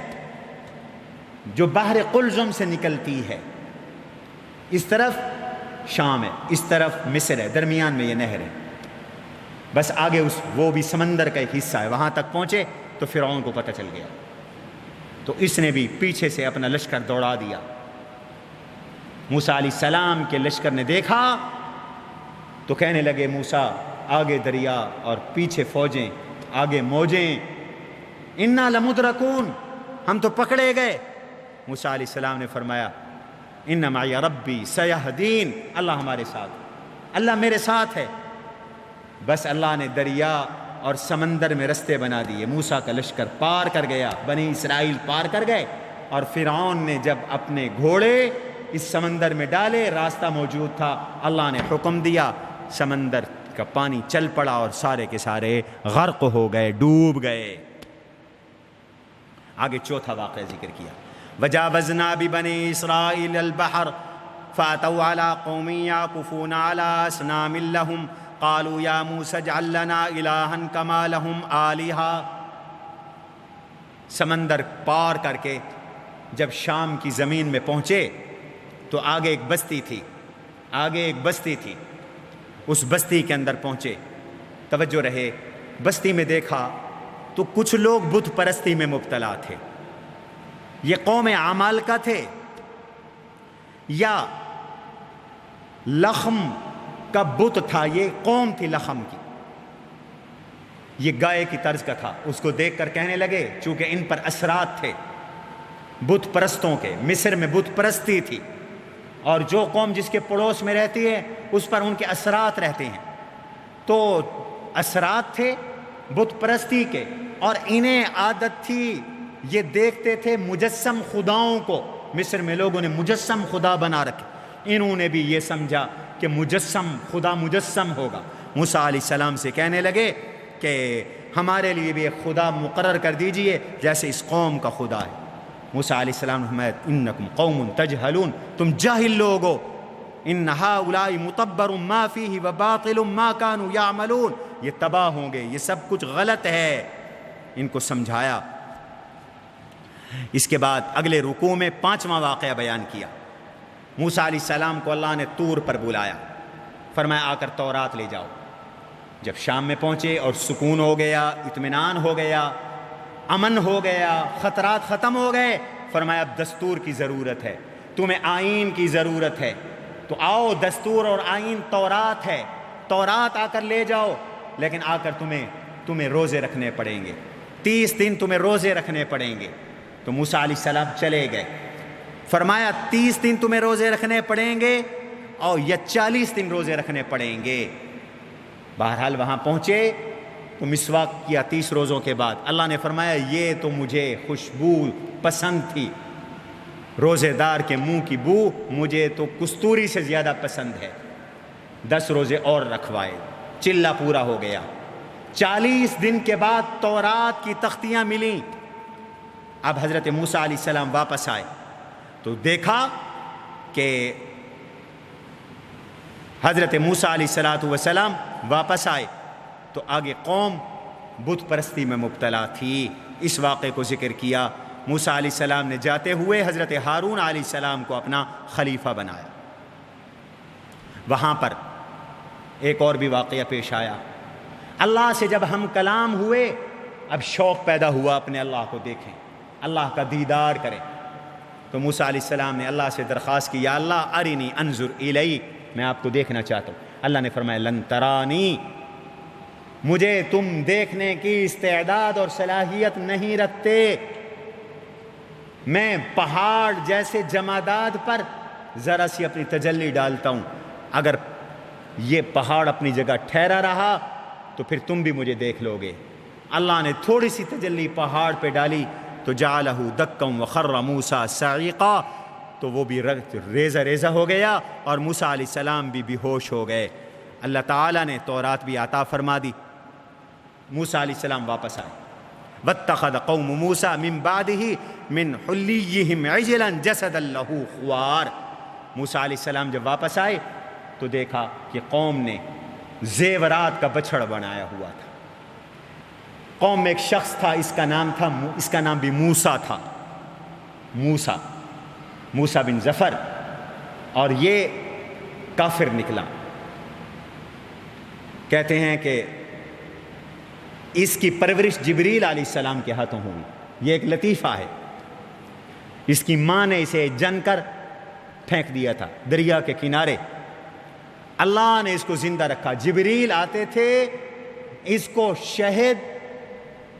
جو بحر قلزم سے نکلتی ہے، اس طرف شام ہے، اس طرف مصر ہے، درمیان میں یہ نہر ہے۔ بس آگے وہ بھی سمندر کا ایک حصہ ہے، وہاں تک پہنچے تو فرعون کو پتہ چل گیا، تو اس نے بھی پیچھے سے اپنا لشکر دوڑا دیا۔ موسیٰ علیہ السلام کے لشکر نے دیکھا تو کہنے لگے موسیٰ آگے دریا اور پیچھے فوجیں، آگے موجیں، انا لمدرکون، ہم تو پکڑے گئے۔ موسیٰ علیہ السلام نے فرمایا ان معی ربی سیہدین، اللہ ہمارے ساتھ، اللہ میرے ساتھ ہے۔ بس اللہ نے دریا اور سمندر میں رستے بنا دیے، موسیٰ کا لشکر پار کر گیا، بنی اسرائیل پار کر گئے، اور فرعون نے جب اپنے گھوڑے اس سمندر میں ڈالے، راستہ موجود تھا، اللہ نے حکم دیا سمندر کا پانی چل پڑا اور سارے کے سارے غرق ہو گئے، ڈوب گئے۔ آگے چوتھا واقعہ ذکر کیا، وجاوزنا ببنی اسرائیل البحر فاتوا علی قوم یعکفون علی اصنام لهم قالوا یا موسیٰ اجعل لنا الہا کما لهم آلہہ۔ سمندر پار کر کے جب شام کی زمین میں پہنچے تو آگے ایک بستی تھی، اس بستی کے اندر پہنچے، توجہ رہے، بستی میں دیکھا تو کچھ لوگ بت پرستی میں مبتلا تھے۔ یہ قوم عمالقہ تھے یا لخم کا بت تھا، یہ قوم تھی لخم کی، یہ گائے کی طرز کا تھا۔ اس کو دیکھ کر کہنے لگے، چونکہ ان پر اثرات تھے بت پرستوں کے، مصر میں بت پرستی تھی، اور جو قوم جس کے پڑوس میں رہتی ہے اس پر ان کے اثرات رہتے ہیں، تو اثرات تھے بت پرستی کے، اور انہیں عادت تھی، یہ دیکھتے تھے مجسم خداؤں کو۔ مصر میں لوگوں نے مجسم خدا بنا رکھے، انہوں نے بھی یہ سمجھا کہ مجسم خدا مجسم ہوگا۔ موسیٰ علیہ السلام سے کہنے لگے کہ ہمارے لیے بھی ایک خدا مقرر کر دیجئے جیسے اس قوم کا خدا ہے۔ موسیٰ علیہ السلام نے فرمایا انکم قوم تجہلون، تم جاہل لوگ ہو، ان ہؤلاء متبر ما فیہ وباطل ما کانوا یعملون، یہ تباہ ہوں گے، یہ سب کچھ غلط ہے، ان کو سمجھایا۔ اس کے بعد اگلے رکوع میں پانچواں واقعہ بیان کیا۔ موسیٰ علیہ السلام کو اللہ نے طور پر بلایا، فرمایا آ کر تورات لے جاؤ۔ جب شام میں پہنچے اور سکون ہو گیا، اطمینان ہو گیا، امن ہو گیا، خطرات ختم ہو گئے، فرمایا اب دستور کی ضرورت ہے، تمہیں آئین کی ضرورت ہے، تو آؤ، دستور اور آئین تورات ہے، تورات آ کر لے جاؤ، لیکن آ کر تمہیں روزے رکھنے پڑیں گے، 30 دن تمہیں روزے رکھنے پڑیں گے۔ تو موسیٰ علیہ السلام چلے گئے، فرمایا 30 دن تمہیں روزے رکھنے پڑیں گے اور یا 40 دن روزے رکھنے پڑیں گے۔ بہرحال وہاں پہنچے تو مسواک کیا 30 روزوں کے بعد۔ اللہ نے فرمایا یہ تو مجھے خوشبو پسند تھی، روزے دار کے منہ کی بو مجھے تو کستوری سے زیادہ پسند ہے، 10 روزے اور رکھوائے، چلہ پورا ہو گیا۔ 40 دن کے بعد تورات کی تختیاں ملیں۔ اب حضرت موسیٰ علیہ السلام واپس آئے تو دیکھا کہ حضرت موسیٰ علیہ السلام واپس آئے تو آگے قوم بت پرستی میں مبتلا تھی۔ اس واقعے کو ذکر کیا۔ موسیٰ علیہ السلام نے جاتے ہوئے حضرت ہارون علیہ السلام کو اپنا خلیفہ بنایا۔ وہاں پر ایک اور بھی واقعہ پیش آیا۔ اللہ سے جب ہم کلام ہوئے، اب شوق پیدا ہوا اپنے اللہ کو دیکھیں، اللہ کا دیدار کریں۔ تو موسیٰ علیہ السلام نے اللہ سے درخواست کی، یا اللہ ارنی انظر الیک، میں آپ کو دیکھنا چاہتا ہوں۔ اللہ نے فرمایا لن ترانی، مجھے تم دیکھنے کی استعداد اور صلاحیت نہیں رکھتے، میں پہاڑ جیسے جمادات پر ذرا سی اپنی تجلی ڈالتا ہوں، اگر یہ پہاڑ اپنی جگہ ٹھہرا رہا تو پھر تم بھی مجھے دیکھ لو گے۔ اللہ نے تھوڑی سی تجلی پہاڑ پہ ڈالی تو جعلہ دکا وخر موسیٰ صعقا، تو وہ بھی ریزہ ریزہ ہو گیا اور موسیٰ علیہ السلام بھی بے ہوش ہو گئے۔ اللہ تعالیٰ نے تورات بھی عطا فرما دی۔ موسیٰ علیہ السلام واپس آئے۔ واتخذ قوم موسیٰ من بعدہ من حلیہم عجلا جسدا لہ خوار، موسیٰ علیہ السلام جب واپس آئے تو دیکھا کہ قوم نے زیورات کا بچھڑ بنایا ہوا تھا۔ قوم میں ایک شخص تھا، اس کا نام بھی موسیٰ تھا، موسیٰ بن ظفر، اور یہ کافر نکلا۔ کہتے ہیں کہ اس کی پرورش جبریل علیہ السلام کے ہاتھوں ہوئی۔ یہ ایک لطیفہ ہے، اس کی ماں نے اسے جن کر پھینک دیا تھا دریا کے کنارے، اللہ نے اس کو زندہ رکھا۔ جبریل آتے تھے، اس کو شہد،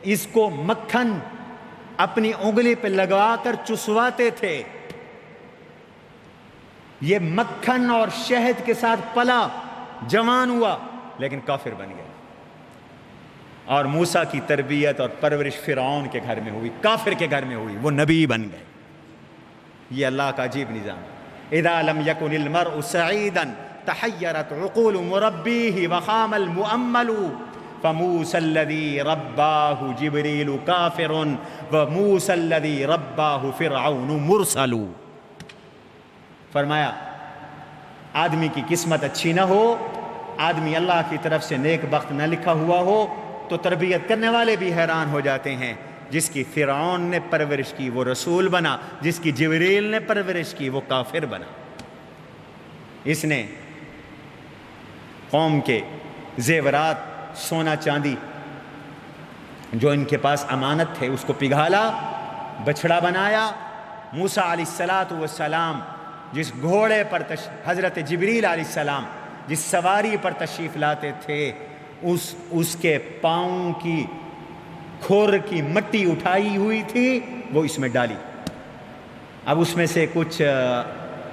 اس کو مکھن اپنی انگلی پہ لگا کر چسواتے تھے۔ یہ مکھن اور شہد کے ساتھ پلا، جوان ہوا، لیکن کافر بن گیا۔ اور موسیٰ کی تربیت اور پرورش فرعون کے گھر میں ہوئی، کافر کے گھر میں ہوئی، وہ نبی بن گئے۔ یہ اللہ کا عجیب نظام۔ اذا لم يكن المرء سعيدا تحیرت عقول مربیہ وخام المؤمل فموسى الذي رباه جبریل کافر وموسى الذي رباه فرعون مرسل۔ فرمایا آدمی کی قسمت اچھی نہ ہو، آدمی اللہ کی طرف سے نیک بخت نہ لکھا ہوا ہو تو تربیت کرنے والے بھی حیران ہو جاتے ہیں۔ جس کی فرعون نے پرورش کی وہ رسول بنا، جس کی جبریل نے پرورش کی وہ کافر بنا۔ اس نے قوم کے زیورات، سونا چاندی جو ان کے پاس امانت تھے اس کو پگھالا، بچھڑا بنایا۔ موسیٰ علیہ السلام جس گھوڑے پر حضرت جبریل علیہ السلام جس سواری پر تشریف لاتے تھے اس کے پاؤں کی کھور کی مٹی اٹھائی ہوئی تھی، وہ اس میں ڈالی۔ اب اس میں سے کچھ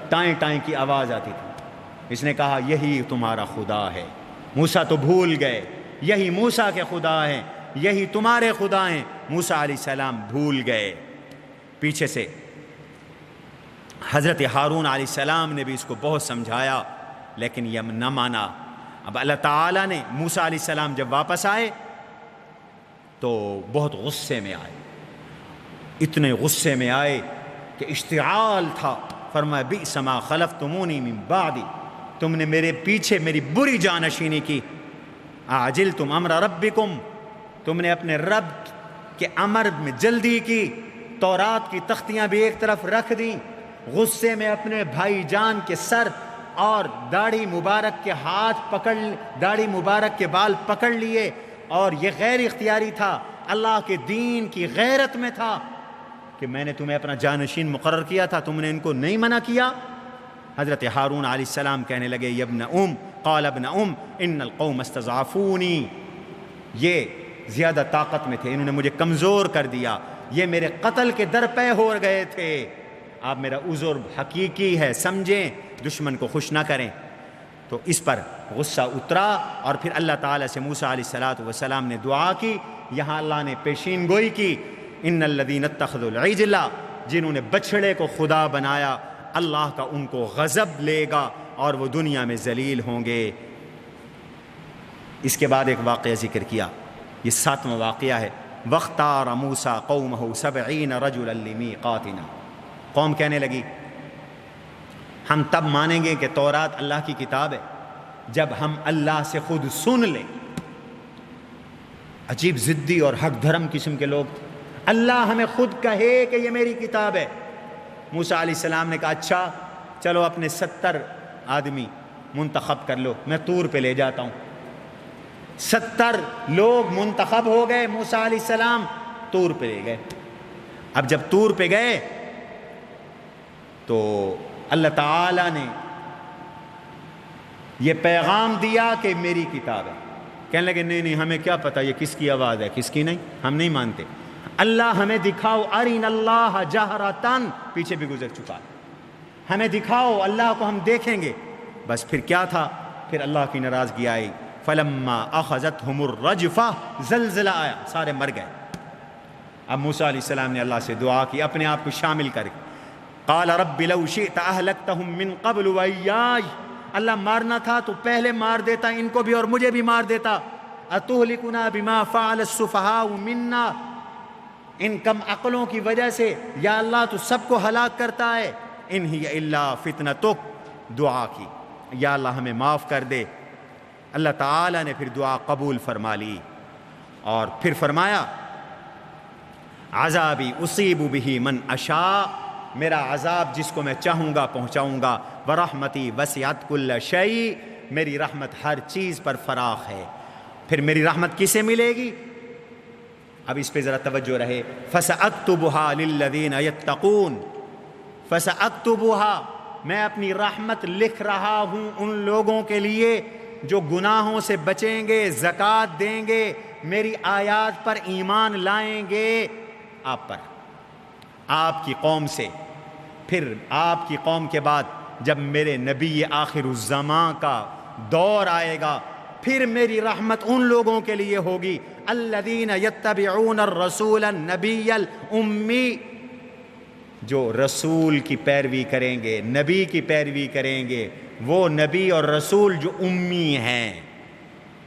ٹائیں ٹائیں کی آواز آتی تھی۔ اس نے کہا یہی تمہارا خدا ہے۔ موسیٰ تو بھول گئے، یہی موسیٰ کے خدا ہیں، یہی تمہارے خدا ہیں۔ موسیٰ علیہ السلام بھول گئے۔ پیچھے سے حضرت ہارون علیہ السلام نے بھی اس کو بہت سمجھایا لیکن یہ نہ مانا۔ اب اللہ تعالیٰ نے موسیٰ علیہ السلام جب واپس آئے تو بہت غصے میں آئے، اتنے غصے میں آئے کہ اشتعال تھا۔ فرمایا بئس ما خلفتمونی من بعدی، تم نے میرے پیچھے میری بری جانشینی کی۔ اعجلتم امر ربکم، تم نے اپنے رب کے امر میں جلدی کی، تورات کی تختیاں بھی ایک طرف رکھ دیں، غصے میں اپنے بھائی جان کے سر اور داڑھی مبارک کے ہاتھ پکڑ، داڑھی مبارک کے بال پکڑ لیے، اور یہ غیر اختیاری تھا، اللہ کے دین کی غیرت میں تھا کہ میں نے تمہیں اپنا جانشین مقرر کیا تھا، تم نے ان کو نہیں منع کیا۔ حضرت ہارون علیہ السلام کہنے لگے یا ابن ام، قال ابن ام ان القوم استضعفونی، یہ زیادہ طاقت میں تھے، انہوں نے مجھے کمزور کر دیا، یہ میرے قتل کے در پہ ہو گئے تھے، آپ میرا عذر حقیقی ہے سمجھیں، دشمن کو خوش نہ کریں۔ تو اس پر غصہ اترا اور پھر اللہ تعالیٰ سے موسیٰ علیہ السلام نے دعا کی۔ یہاں اللہ نے پیشین گوئی کی ان الذین اتخذوا العجل، جنہوں نے بچھڑے کو خدا بنایا، اللہ کا ان کو غضب لے گا اور وہ دنیا میں ذلیل ہوں گے۔ اس کے بعد ایک واقعہ ذکر کیا، یہ 7واں واقعہ ہے۔ واختار موسیٰ قومہ 70 رجلا لمیقاتنا، قوم کہنے لگی ہم تب مانیں گے کہ تورات اللہ کی کتاب ہے جب ہم اللہ سے خود سن لیں۔ عجیب ضدی اور حق دھرم قسم کے لوگ، اللہ ہمیں خود کہے کہ یہ میری کتاب ہے۔ موسیٰ علیہ السلام نے کہا اچھا چلو اپنے 70 آدمی منتخب کر لو، میں طور پہ لے جاتا ہوں۔ 70 لوگ منتخب ہو گئے، موسیٰ علیہ السلام طور پہ لے گئے۔ اب جب طور پہ گئے تو اللہ تعالیٰ نے یہ پیغام دیا کہ میری کتاب ہے۔ کہنے لگے نہیں نہیں ہمیں کیا پتہ یہ کس کی آواز ہے کس کی نہیں، ہم نہیں مانتے، اللہ ہمیں دکھاؤ، ارین اللہ جہرتن، پیچھے بھی گزر چکا، ہمیں دکھاؤ اللہ کو ہم دیکھیں گے۔ بس پھر کیا تھا، پھر اللہ کی ناراضگی آئی، فلما اخذتهم الرجفہ، زلزلہ آیا، سارے مر گئے۔ اب موسیٰ علیہ السلام نے اللہ سے دعا کی اپنے آپ کو شامل کر کے، قال رب لو شئت اہلکتہم من قبل وایاي، اللہ مارنا تھا تو پہلے مار دیتا ان کو بھی اور مجھے بھی مار دیتا۔ اتہلکنا بما فعل السفہاء منا، ان کم عقلوں کی وجہ سے یا اللہ تو سب کو ہلاک کرتا ہے۔ ان ہی الا فتنتک، دعا کی یا اللہ ہمیں معاف کر دے۔ اللہ تعالیٰ نے پھر دعا قبول فرما لی اور پھر فرمایا عذابی اصیب بہ من اشاء، میرا عذاب جس کو میں چاہوں گا پہنچاؤں گا، ورحمتی وسعت کل شیء، میری رحمت ہر چیز پر فراخ ہے۔ پھر میری رحمت کسے ملے گی؟ اب اس پہ ذرا توجہ رہے، فَسَأَكْتُبُهَا لِلَّذِينَ يَتَّقُونَ، فَسَأَكْتُبُهَا، میں اپنی رحمت لکھ رہا ہوں ان لوگوں کے لیے جو گناہوں سے بچیں گے، زکوٰۃ دیں گے، میری آیات پر ایمان لائیں گے، آپ پر، آپ کی قوم سے۔ پھر آپ کی قوم کے بعد جب میرے نبی آخر الزماں کا دور آئے گا پھر میری رحمت ان لوگوں کے لیے ہوگی الذین یتبعون الرسول النبی الامی، جو رسول کی پیروی کریں گے، نبی کی پیروی کریں گے، وہ نبی اور رسول جو امی ہیں.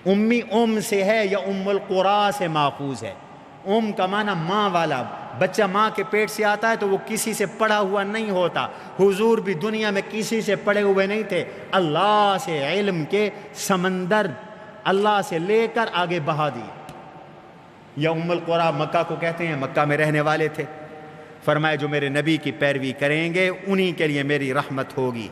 امی ام سے ہے یا ام القرا سے ماخوذ ہے. ام کا معنی ماں والا. بچہ ماں کے پیٹ سے آتا ہے تو وہ کسی سے پڑھا ہوا نہیں ہوتا. حضور بھی دنیا میں کسی سے پڑھے ہوئے نہیں تھے. اللہ سے علم کے سمندر اللہ سے لے کر آگے بہا دی. یا ام القرا مکہ کو کہتے ہیں، مکہ میں رہنے والے تھے. فرمایا جو میرے نبی کی پیروی کریں گے انہی کے لیے میری رحمت ہوگی.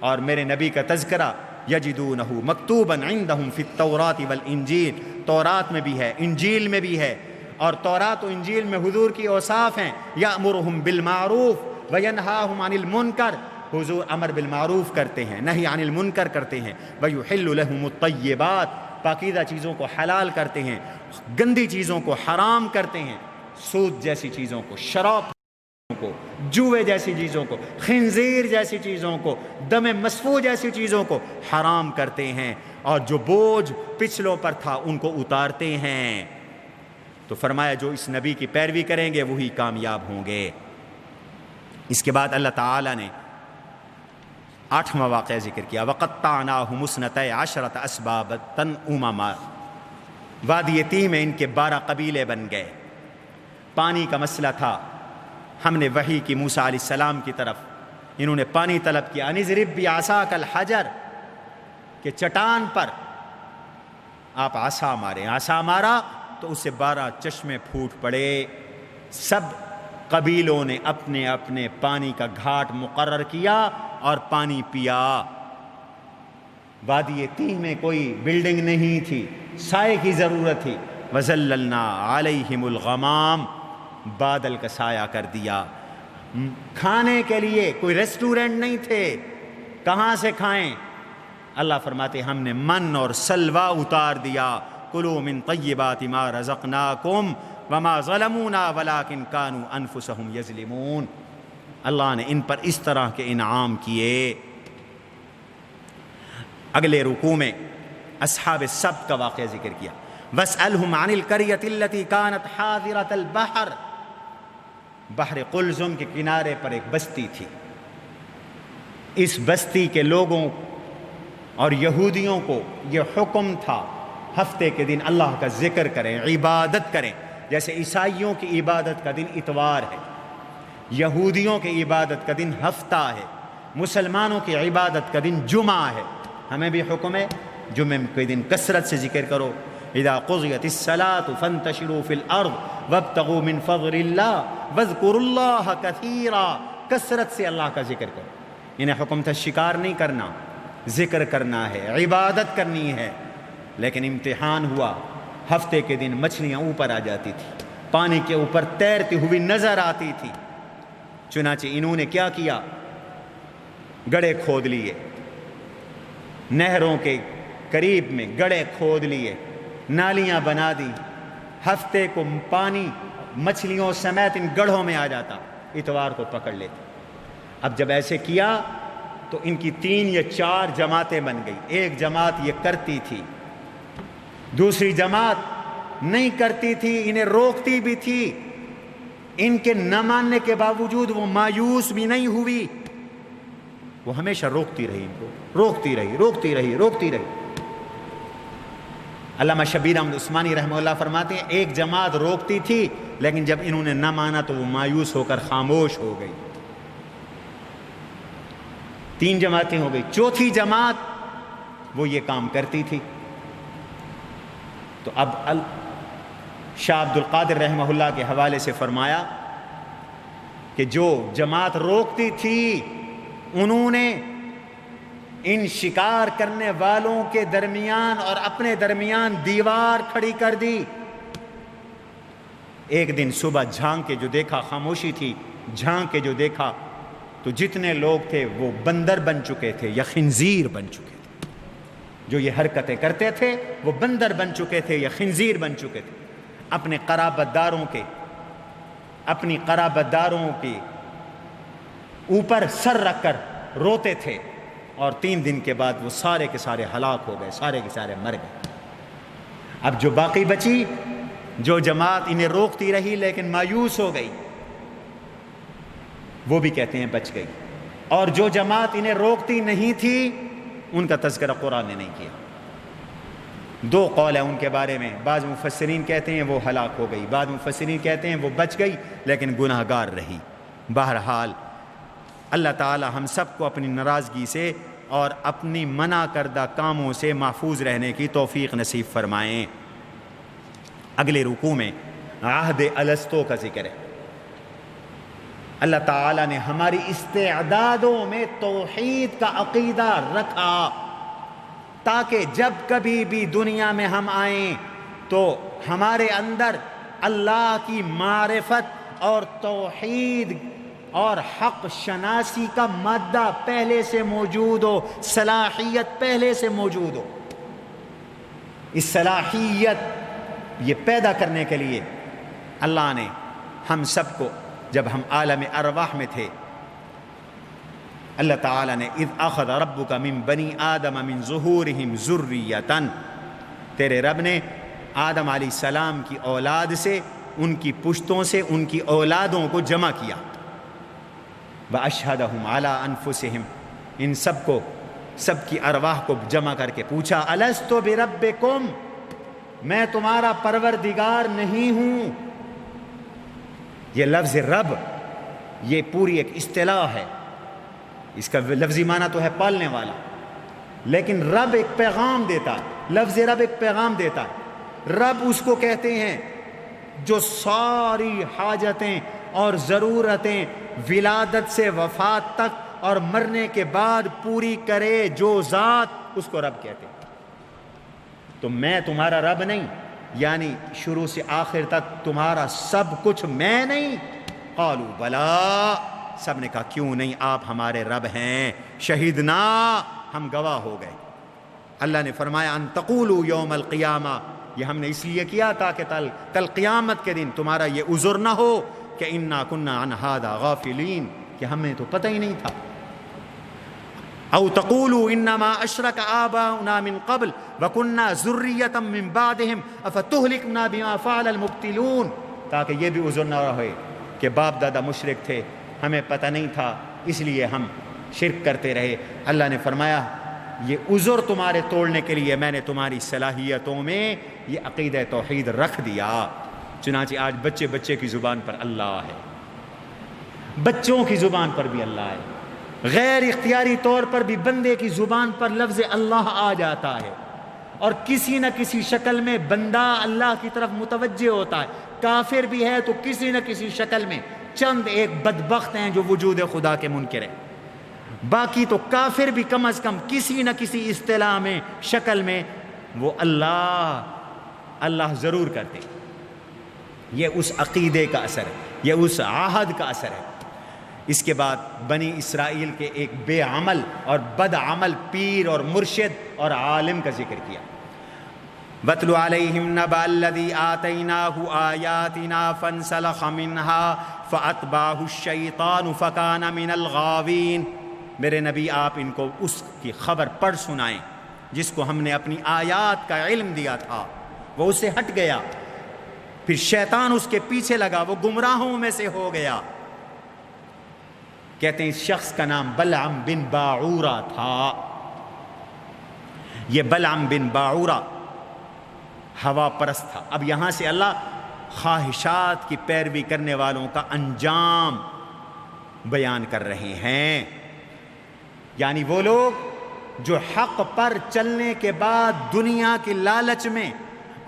اور میرے نبی کا تذکرہ یجدونہ مکتوبا عندہم فی التوراۃ والانجیل، تورات میں بھی ہے، انجیل میں بھی ہے. اور تورات و انجیل میں حضور کی اوصاف ہیں، یأمرہم بالمعروف وینہاہم عن المنکر. حضور امر بالمعروف کرتے ہیں، نہی عن المنکر کرتے ہیں. ویحل لہم الطیبات، پاکیزہ چیزوں کو حلال کرتے ہیں، گندی چیزوں کو حرام کرتے ہیں. سود جیسی چیزوں کو، شراب کو، جوئے جیسی چیزوں کو، خنزیر جیسی چیزوں کو، دم مسفوح جیسی چیزوں کو حرام کرتے ہیں. اور جو بوجھ پچھلوں پر تھا ان کو اتارتے ہیں. تو فرمایا جو اس نبی کی پیروی کریں گے وہی کامیاب ہوں گے. اس کے بعد اللہ تعالیٰ نے 8واں واقعہ ذکر کیا. وَقَطَّعْنَاهُمُ اثْنَتَيْ عَشْرَةَ أَسْبَاطًا أُمَمًا. وادی تیہ میں ان کے 12 قبیلے بن گئے. پانی کا مسئلہ تھا. ہم نے وحی کی موسیٰ علیہ السلام کی طرف، انہوں نے پانی طلب کیا. ان اضرب بعصاک الحجر، کہ چٹان پر آپ عصا ماریں. عصا مارا تو اس سے 12 چشمے پھوٹ پڑے. سب قبیلوں نے اپنے اپنے پانی کا گھاٹ مقرر کیا اور پانی پیا. وادی تیہ میں کوئی بلڈنگ نہیں تھی، سائے کی ضرورت تھی. وَظَلَّلْنَا عَلَيْهِمُ الْغَمَامَ، بادل کا سایہ کر دیا. کھانے کے لیے کوئی ریسٹورنٹ نہیں تھے، کہاں سے کھائیں؟ اللہ فرماتے ہم نے من اور سلوہ اتار دیا. کلوا من طیبات ما رزقناکم وما ظلمونا ولکن کانوا انفسهم یظلمون. اللہ نے ان پر اس طرح کے انعام کیے. اگلے رکوع میں اصحاب السبت کا واقعہ ذکر کیا. واسألهم عن القرية التي كانت حاضرة البحر، بحر قلزم کے کنارے پر ایک بستی تھی. اس بستی کے لوگوں اور یہودیوں کو یہ حکم تھا ہفتے کے دن اللہ کا ذکر کریں، عبادت کریں. جیسے عیسائیوں کی عبادت کا دن اتوار ہے، یہودیوں کی عبادت کا دن ہفتہ ہے، مسلمانوں کی عبادت کا دن جمعہ ہے. ہمیں بھی حکم ہے جمعے کے دن کثرت سے ذکر کرو. اذا قضیت الصلاۃ فانتشروا فی الارض وابتغوا من فضل اللہ واذکروا اللہ کثیرا. کثرت سے اللہ کا ذکر کرو. انہیں حکم تھا شکار نہیں کرنا، ذکر کرنا ہے، عبادت کرنی ہے. لیکن امتحان ہوا، ہفتے کے دن مچھلیاں اوپر آ جاتی تھی، پانی کے اوپر تیرتی ہوئی نظر آتی تھی. چنانچہ انہوں نے کیا کیا؟ گڑھے کھود لیے، نہروں کے قریب میں گڑھے کھود لیے، نالیاں بنا دی. ہفتے کو پانی مچھلیوں سمیت ان گڑھوں میں آ جاتا، اتوار کو پکڑ لیتے. اب جب ایسے کیا تو ان کی 3 یا 4 جماعتیں بن گئی. ایک جماعت یہ کرتی تھی، دوسری جماعت نہیں کرتی تھی، انہیں روکتی بھی تھی. ان کے نہ ماننے کے باوجود وہ مایوس بھی نہیں ہوئی، وہ ہمیشہ روکتی رہی، ان کو روکتی رہی. علامہ شبیر احمد عثمانی رحمہ اللہ فرماتے ہیں ایک جماعت روکتی تھی، لیکن جب انہوں نے نہ مانا تو وہ مایوس ہو کر خاموش ہو گئی. 3 جماعتیں ہو گئی. چوتھی جماعت وہ یہ کام کرتی تھی. تو اب شاہ عبد القادر رحمہ اللہ کے حوالے سے فرمایا کہ جو جماعت روکتی تھی انہوں نے ان شکار کرنے والوں کے درمیان اور اپنے درمیان دیوار کھڑی کر دی. ایک دن صبح جھانک کے جو دیکھا، خاموشی تھی، جھانک کے جو دیکھا تو جتنے لوگ تھے وہ بندر بن چکے تھے یا خنزیر بن چکے تھے. جو یہ حرکتیں کرتے تھے وہ بندر بن چکے تھے یا خنزیر بن چکے تھے. اپنی قرابت داروں کے اوپر سر رکھ کر روتے تھے. اور 3 دن کے بعد وہ سارے کے سارے ہلاک ہو گئے، سارے کے سارے مر گئے. اب جو باقی بچی، جو جماعت انہیں روکتی رہی لیکن مایوس ہو گئی، وہ بھی کہتے ہیں بچ گئی، اور جو جماعت انہیں روکتی نہیں تھی ان کا تذکرہ قرآن نے نہیں کیا۔ دو قول ہیں ان کے بارے میں، بعض مفسرین کہتے ہیں وہ ہلاک ہو گئی، بعض مفسرین کہتے ہیں وہ بچ گئی لیکن گناہ گار رہی۔ بہرحال اللہ تعالی ہم سب کو اپنی ناراضگی سے اور اپنی منع کردہ کاموں سے محفوظ رہنے کی توفیق نصیب فرمائیں۔ اگلے رکوع میں عہد الستو کا ذکر ہے۔ اللہ تعالیٰ نے ہماری استعدادوں میں توحید کا عقیدہ رکھا تاکہ جب کبھی بھی دنیا میں ہم آئیں تو ہمارے اندر اللہ کی معرفت اور توحید اور حق شناسی کا مادہ پہلے سے موجود ہو، صلاحیت پہلے سے موجود ہو۔ اس صلاحیت یہ پیدا کرنے کے لیے اللہ نے ہم سب کو، جب ہم عالم ارواح میں تھے، اللہ تعالیٰ نے اذ اخذ ربک من بنی آدم من ظہورہم ذریۃ، تیرے رب نے آدم علیہ السلام کی اولاد سے، ان کی پشتوں سے ان کی اولادوں کو جمع کیا، واشہدہم علی انفسہم، ان سب کو، سب کی ارواح کو جمع کر کے پوچھا الست بربکم، میں تمہارا پروردگار نہیں ہوں؟ یہ لفظ رب یہ پوری ایک اصطلاح ہے، اس کا لفظی معنی تو ہے پالنے والا، لیکن رب ایک پیغام دیتا ہے، لفظ رب ایک پیغام دیتا ہے۔ رب اس کو کہتے ہیں جو ساری حاجتیں اور ضرورتیں ولادت سے وفات تک اور مرنے کے بعد پوری کرے، جو ذات، اس کو رب کہتے ہیں۔ تو میں تمہارا رب نہیں، یعنی شروع سے آخر تک تمہارا سب کچھ میں نہیں؟ قالوا بلا، سب نے کہا کیوں نہیں، آپ ہمارے رب ہیں، شہدنا، ہم گواہ ہو گئے۔ اللہ نے فرمایا ان تقولوا یوم القیامہ، یہ ہم نے اس لیے کیا تاکہ کل قیامت کے دن تمہارا یہ عذر نہ ہو کہ انا کنا عن ھذا غافلین، کہ ہمیں تو پتہ ہی نہیں تھا۔ او تقولوا انما اشرک آباؤنا من قبل وکنا ذریۃ من بعدہم افتہلکنا بما فعل المبطلون، تاکہ یہ بھی عذر نہ رہے کہ باپ دادا مشرک تھے، ہمیں پتہ نہیں تھا اس لیے ہم شرک کرتے رہے۔ اللہ نے فرمایا یہ عذر تمہارے توڑنے کے لیے میں نے تمہاری صلاحیتوں میں یہ عقیدہ توحید رکھ دیا۔ چنانچہ آج بچے بچے کی زبان پر اللہ ہے، بچوں کی زبان پر بھی اللہ ہے، غیر اختیاری طور پر بھی بندے کی زبان پر لفظ اللہ آ جاتا ہے، اور کسی نہ کسی شکل میں بندہ اللہ کی طرف متوجہ ہوتا ہے۔ کافر بھی ہے تو کسی نہ کسی شکل میں، چند ایک بدبخت ہیں جو وجود خدا کے منکر ہیں، باقی تو کافر بھی کم از کم کسی نہ کسی اصطلاح میں، شکل میں وہ اللہ ضرور کرتے۔ یہ اس عقیدے کا اثر ہے، یہ اس عہد کا اثر ہے۔ اس کے بعد بنی اسرائیل کے ایک بے عمل اور بد عمل پیر اور مرشد اور عالم کا ذکر کیا۔ وَاتْلُ عَلَيْهِمْ نَبَأَ الَّذِي آتَيْنَاهُ آيَاتِنَا فَانْسَلَخَ مِنْهَا فَأَتْبَعَهُ الشَّيْطَانُ فَكَانَ مِنَ الْغَاوِينَ، میرے نبی آپ ان کو اس کی خبر پڑھ سنائیں جس کو ہم نے اپنی آیات کا علم دیا تھا، وہ اس سے ہٹ گیا، پھر شیطان اس کے پیچھے لگا، وہ گمراہوں میں سے ہو گیا۔ کہتے ہیں اس شخص کا نام بلعم بن باعورہ تھا۔ یہ بلعم بن باعورہ ہوا پرست تھا۔ اب یہاں سے اللہ خواہشات کی پیروی کرنے والوں کا انجام بیان کر رہے ہیں، یعنی وہ لوگ جو حق پر چلنے کے بعد دنیا کے لالچ میں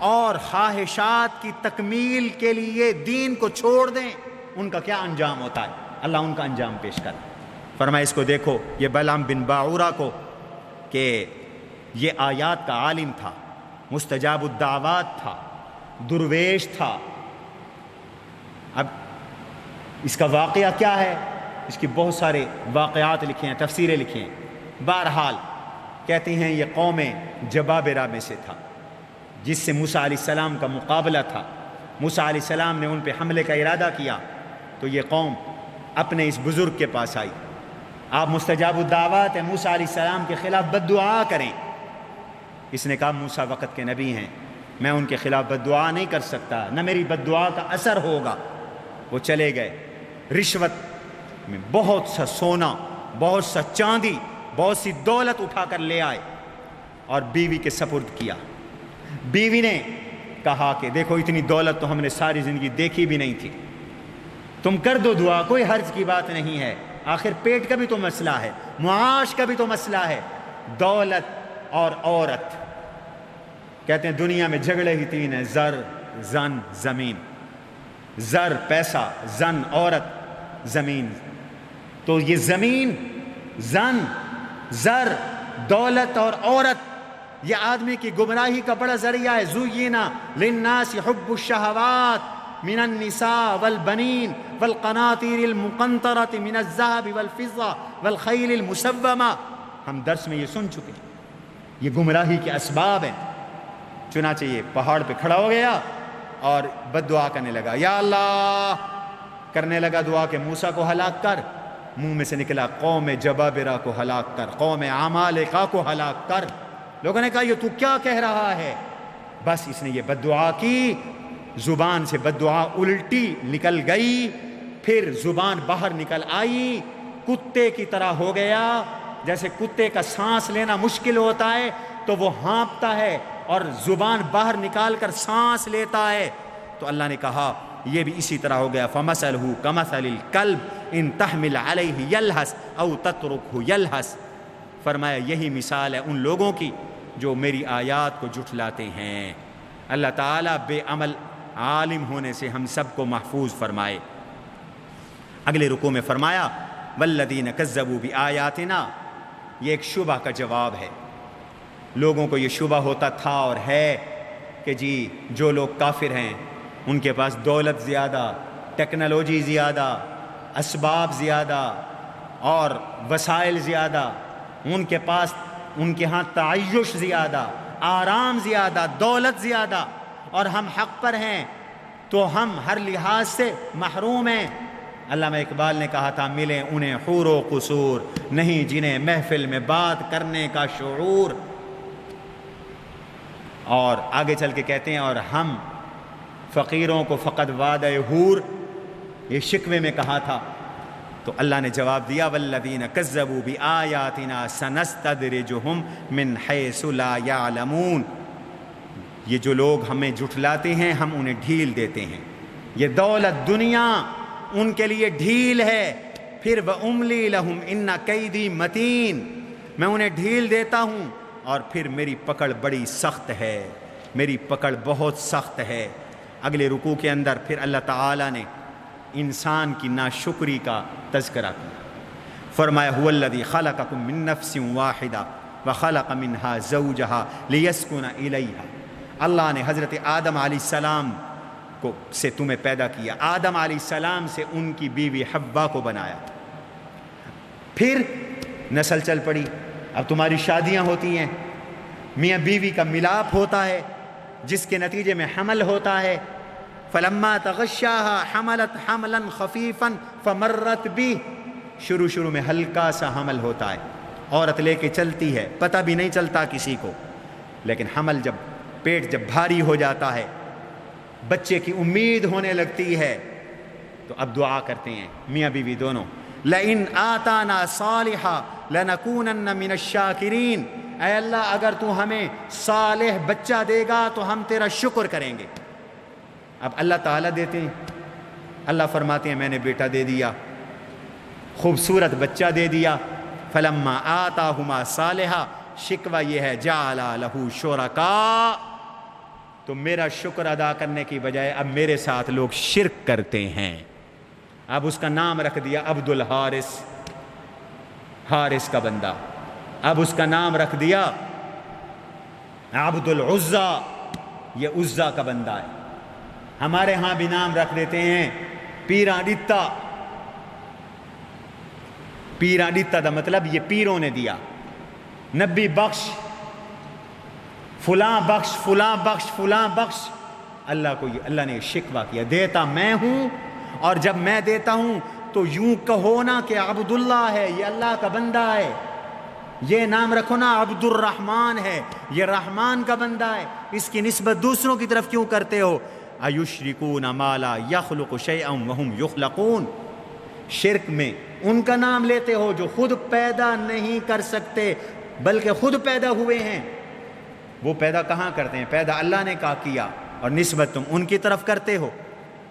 اور خواہشات کی تکمیل کے لیے دین کو چھوڑ دیں، ان کا کیا انجام ہوتا ہے؟ اللہ ان کا انجام پیش کر فرمائے۔ اس کو دیکھو، یہ بلعم بن باعورہ کو، کہ یہ آیات کا عالم تھا، مستجاب الدعوات تھا، درویش تھا۔ اب اس کا واقعہ کیا ہے؟ اس کی بہت سارے واقعات لکھے ہیں، تفسیریں لکھی ہیں۔ بہرحال کہتے ہیں یہ قوم جبابرہ میں سے تھا، جس سے موسیٰ علیہ السلام کا مقابلہ تھا۔ موسیٰ علیہ السلام نے ان پہ حملے کا ارادہ کیا تو یہ قوم اپنے اس بزرگ کے پاس آئی، آپ مستجاب الدعوات ہیں، موسیٰ علیہ السلام کے خلاف بد دعا کریں۔ اس نے کہا موسیٰ وقت کے نبی ہیں، میں ان کے خلاف بد دعا نہیں کر سکتا، نہ میری بد دعا کا اثر ہوگا۔ وہ چلے گئے، رشوت میں بہت سا سونا، بہت سا چاندی، بہت سی دولت اٹھا کر لے آئے اور بیوی کے سپرد کیا۔ بیوی نے کہا کہ دیکھو اتنی دولت تو ہم نے ساری زندگی دیکھی بھی نہیں تھی، تم کر دو دعا، کوئی حرج کی بات نہیں ہے، آخر پیٹ کا بھی تو مسئلہ ہے، معاش کا بھی تو مسئلہ ہے۔ دولت اور عورت، کہتے ہیں دنیا میں جھگڑے ہی تین ہیں، زر، زن، زمین۔ زر پیسہ، زن عورت، زمین۔ تو یہ زمین، زن، زر، دولت اور عورت یہ آدمی کی گمراہی کا بڑا ذریعہ ہے۔ زُيِّنَ لِلنَّاسِ حُبُّ الشَّهَوَاتِ مِنَ النِّسَاءِ وَالْبَنِينَ وَالْقَنَاطِيرِ الْمُقَنطَرَةِ مِنَ الذَّهَبِ وَالْفِضَّةِ وَالْخَيْلِ الْمُسَوَّمَةِ۔ ہم درس میں یہ سن چکے ہیں، یہ گمراہی کے اسباب ہیں۔ چنانچہ یہ پہاڑ پہ کھڑا ہو گیا اور بد دعا کرنے لگا، یا اللہ، کرنے لگا دعا کہ موسیٰ کو ہلاک کر، منہ میں سے نکلا قوم جبابرہ کو ہلاک کر، قوم عمالقہ کو ہلاک کر۔ لوگوں نے کہا یہ تو کیا کہہ رہا ہے؟ بس اس نے یہ بد دعا کی، زبان سے بد دعا الٹی نکل گئی، پھر زبان باہر نکل آئی، کتے کی طرح ہو گیا۔ جیسے کتے کا سانس لینا مشکل ہوتا ہے تو وہ ہانپتا ہے اور زبان باہر نکال کر سانس لیتا ہے، تو اللہ نے کہا یہ بھی اسی طرح ہو گیا۔ فَمَثَلُهُ كَمَثَلِ الْكَلْبِ إِن تَحْمِلْ عَلَيْهِ يَلْهَثْ أَوْ تَتْرُكْهُ يَلْهَثْ۔ فرمایا یہی مثال ہے ان لوگوں کی جو میری آیات کو جھٹلاتے ہیں۔ اللہ تعالیٰ بے عمل عالم ہونے سے ہم سب کو محفوظ فرمائے۔ اگلے رکوع میں فرمایا وَالَّذِينَ كَذَّبُوا بِآيَاتِنَا، یہ ایک شبہ کا جواب ہے۔ لوگوں کو یہ شبہ ہوتا تھا اور ہے کہ جی جو لوگ کافر ہیں ان کے پاس دولت زیادہ، ٹیکنالوجی زیادہ، اسباب زیادہ اور وسائل زیادہ، ان کے پاس، ان کے ہاں تعیش زیادہ، آرام زیادہ، دولت زیادہ، اور ہم حق پر ہیں تو ہم ہر لحاظ سے محروم ہیں۔ علامہ اقبال نے کہا تھا ملیں انہیں حور و قصور، نہیں جنہیں محفل میں بات کرنے کا شعور۔ اور آگے چل کے کہتے ہیں اور ہم فقیروں کو فقط وعدہ حور، یہ شکوے میں کہا تھا، تو اللہ نے جواب دیا والذین کذبوا بآیاتنا سنستدرجہم من حیث لا یعلمون، یہ جو لوگ ہمیں جھٹلاتے ہیں ہم انہیں ڈھیل دیتے ہیں۔ یہ دولت دنیا ان کے لیے ڈھیل ہے، پھر وَأُمْلِي لَهُمْ إِنَّ كَيْدِي مَتِينٌ، میں انہیں ڈھیل دیتا ہوں اور پھر میری پکڑ بڑی سخت ہے، میری پکڑ بہت سخت ہے۔ اگلے رکوع کے اندر پھر اللہ تعالیٰ نے انسان کی ناشکری کا تذکرہ کیا۔ فرمایا هو الذی خلقکم من نفس واحدہ وخلق منها زوجہا لیسکن الیہا، اللہ نے حضرت آدم علیہ السلام کو سے تمہیں پیدا کیا، آدم علیہ السلام سے ان کی بیوی حوا کو بنایا، پھر نسل چل پڑی، اب تمہاری شادیاں ہوتی ہیں، میاں بیوی کا ملاپ ہوتا ہے جس کے نتیجے میں حمل ہوتا ہے۔ فلما تغشاها حملت حملا خفیفا فمرت به، شروع میں ہلکا سا حمل ہوتا ہے، عورت لے کے چلتی ہے، پتہ بھی نہیں چلتا کسی کو، لیکن حمل جب پیٹ جب بھاری ہو جاتا ہے، بچے کی امید ہونے لگتی ہے، تو اب دعا کرتے ہیں میاں بیوی دونوں، لئن آتانا صالحا لنکونن من الشاکرین، اے اللہ اگر تو ہمیں صالح بچہ دے گا تو ہم تیرا شکر کریں گے۔ اب اللہ تعالیٰ دیتے ہیں، اللہ فرماتے ہیں میں نے بیٹا دے دیا، خوبصورت بچہ دے دیا، فلما آتاہما صالحا، شکوہ یہ ہے جعل لہ شرکاء، تو میرا شکر ادا کرنے کی بجائے اب میرے ساتھ لوگ شرک کرتے ہیں۔ اب اس کا نام رکھ دیا عبد الحارث، حارث کا بندہ، اب اس کا نام رکھ دیا عبد العزا، یہ عزا کا بندہ ہے۔ ہمارے ہاں بھی نام رکھ دیتے ہیں پیراڈیتا، پیراڈیتا دا مطلب یہ پیروں نے دیا، نبی بخش، فلاں بخش، فلاں بخش، فلاں بخش، اللہ کو اللہ نے شکوہ کیا، دیتا میں ہوں، اور جب میں دیتا ہوں تو یوں کہو نا کہ عبداللہ ہے، یہ اللہ کا بندہ ہے، یہ نام رکھو نا عبد الرحمن ہے، یہ رحمان کا بندہ ہے، اس کی نسبت دوسروں کی طرف کیوں کرتے ہو؟ ایشرکون ما لا یخلق شیئا وہم یخلقون، شرک میں ان کا نام لیتے ہو جو خود پیدا نہیں کر سکتے بلکہ خود پیدا ہوئے ہیں۔ وہ پیدا کہاں کرتے ہیں؟ پیدا اللہ نے کیا اور نسبت تم ان کی طرف کرتے ہو۔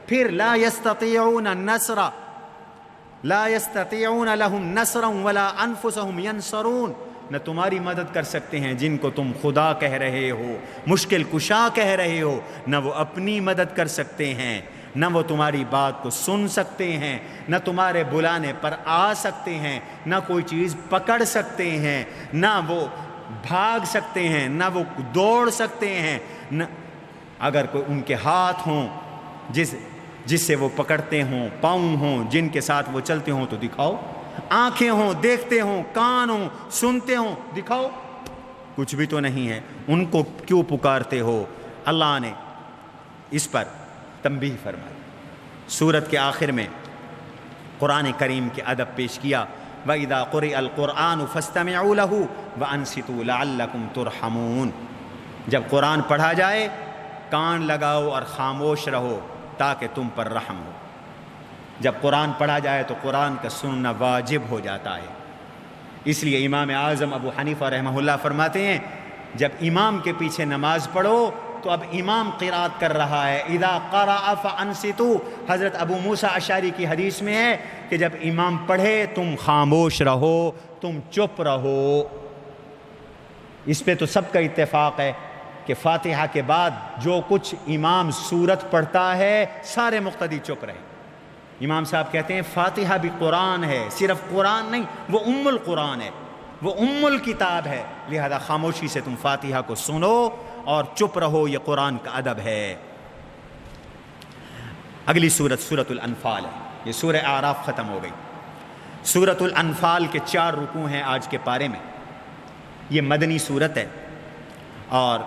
پھر لا يستطيعون النصر لا يستطيعون لهم نصرا ولا انفسهم ينصرون، نہ تمہاری مدد کر سکتے ہیں جن کو تم خدا کہہ رہے ہو، مشکل کشا کہہ رہے ہو، نہ وہ اپنی مدد کر سکتے ہیں، نہ وہ تمہاری بات کو سن سکتے ہیں، نہ تمہارے بلانے پر آ سکتے ہیں، نہ کوئی چیز پکڑ سکتے ہیں، نہ وہ بھاگ سکتے ہیں، نہ وہ دوڑ سکتے ہیں، نہ اگر کوئی ان کے ہاتھ ہوں جس سے وہ پکڑتے ہوں، پاؤں ہوں جن کے ساتھ وہ چلتے ہوں تو دکھاؤ، آنکھیں ہوں دیکھتے ہوں، کان ہوں سنتے ہوں دکھاؤ، کچھ بھی تو نہیں ہے، ان کو کیوں پکارتے ہو؟ اللہ نے اس پر تنبیہ فرمائی۔ سورت کے آخر میں قرآن کریم کے ادب پیش کیا، وَإِذَا قُرِئَ الْقُرْآنُ فَاسْتَمِعُوا لَهُ وَأَنصِتُوا لَعَلَّكُمْ تُرْحَمُونَ، جب قرآن پڑھا جائے کان لگاؤ اور خاموش رہو تاکہ تم پر رحم ہو۔ جب قرآن پڑھا جائے تو قرآن کا سننا واجب ہو جاتا ہے۔ اس لیے امام اعظم ابو حنیفہ رحمہ اللہ فرماتے ہیں جب امام کے پیچھے نماز پڑھو تو اب امام قرات کر رہا ہے، اذا قرأ فانصتوا، حضرت ابو موسیٰ اشعری کی حدیث میں ہے کہ جب امام پڑھے تم خاموش رہو، تم چپ رہو۔ اس پہ تو سب کا اتفاق ہے کہ فاتحہ کے بعد جو کچھ امام سورت پڑھتا ہے سارے مقتدی چپ رہے۔ امام صاحب کہتے ہیں فاتحہ بھی قرآن ہے، صرف قرآن نہیں، وہ ام القرآن ہے، وہ ام الکتاب ہے، لہذا خاموشی سے تم فاتحہ کو سنو اور چپ رہو، یہ قرآن کا ادب ہے۔ اگلی سورت سورۃ الانفال ہے، یہ سورہ اعراف ختم ہو گئی۔ سورۃ الانفال کے 4 رکوع ہیں آج کے پارے میں۔ یہ مدنی سورت ہے اور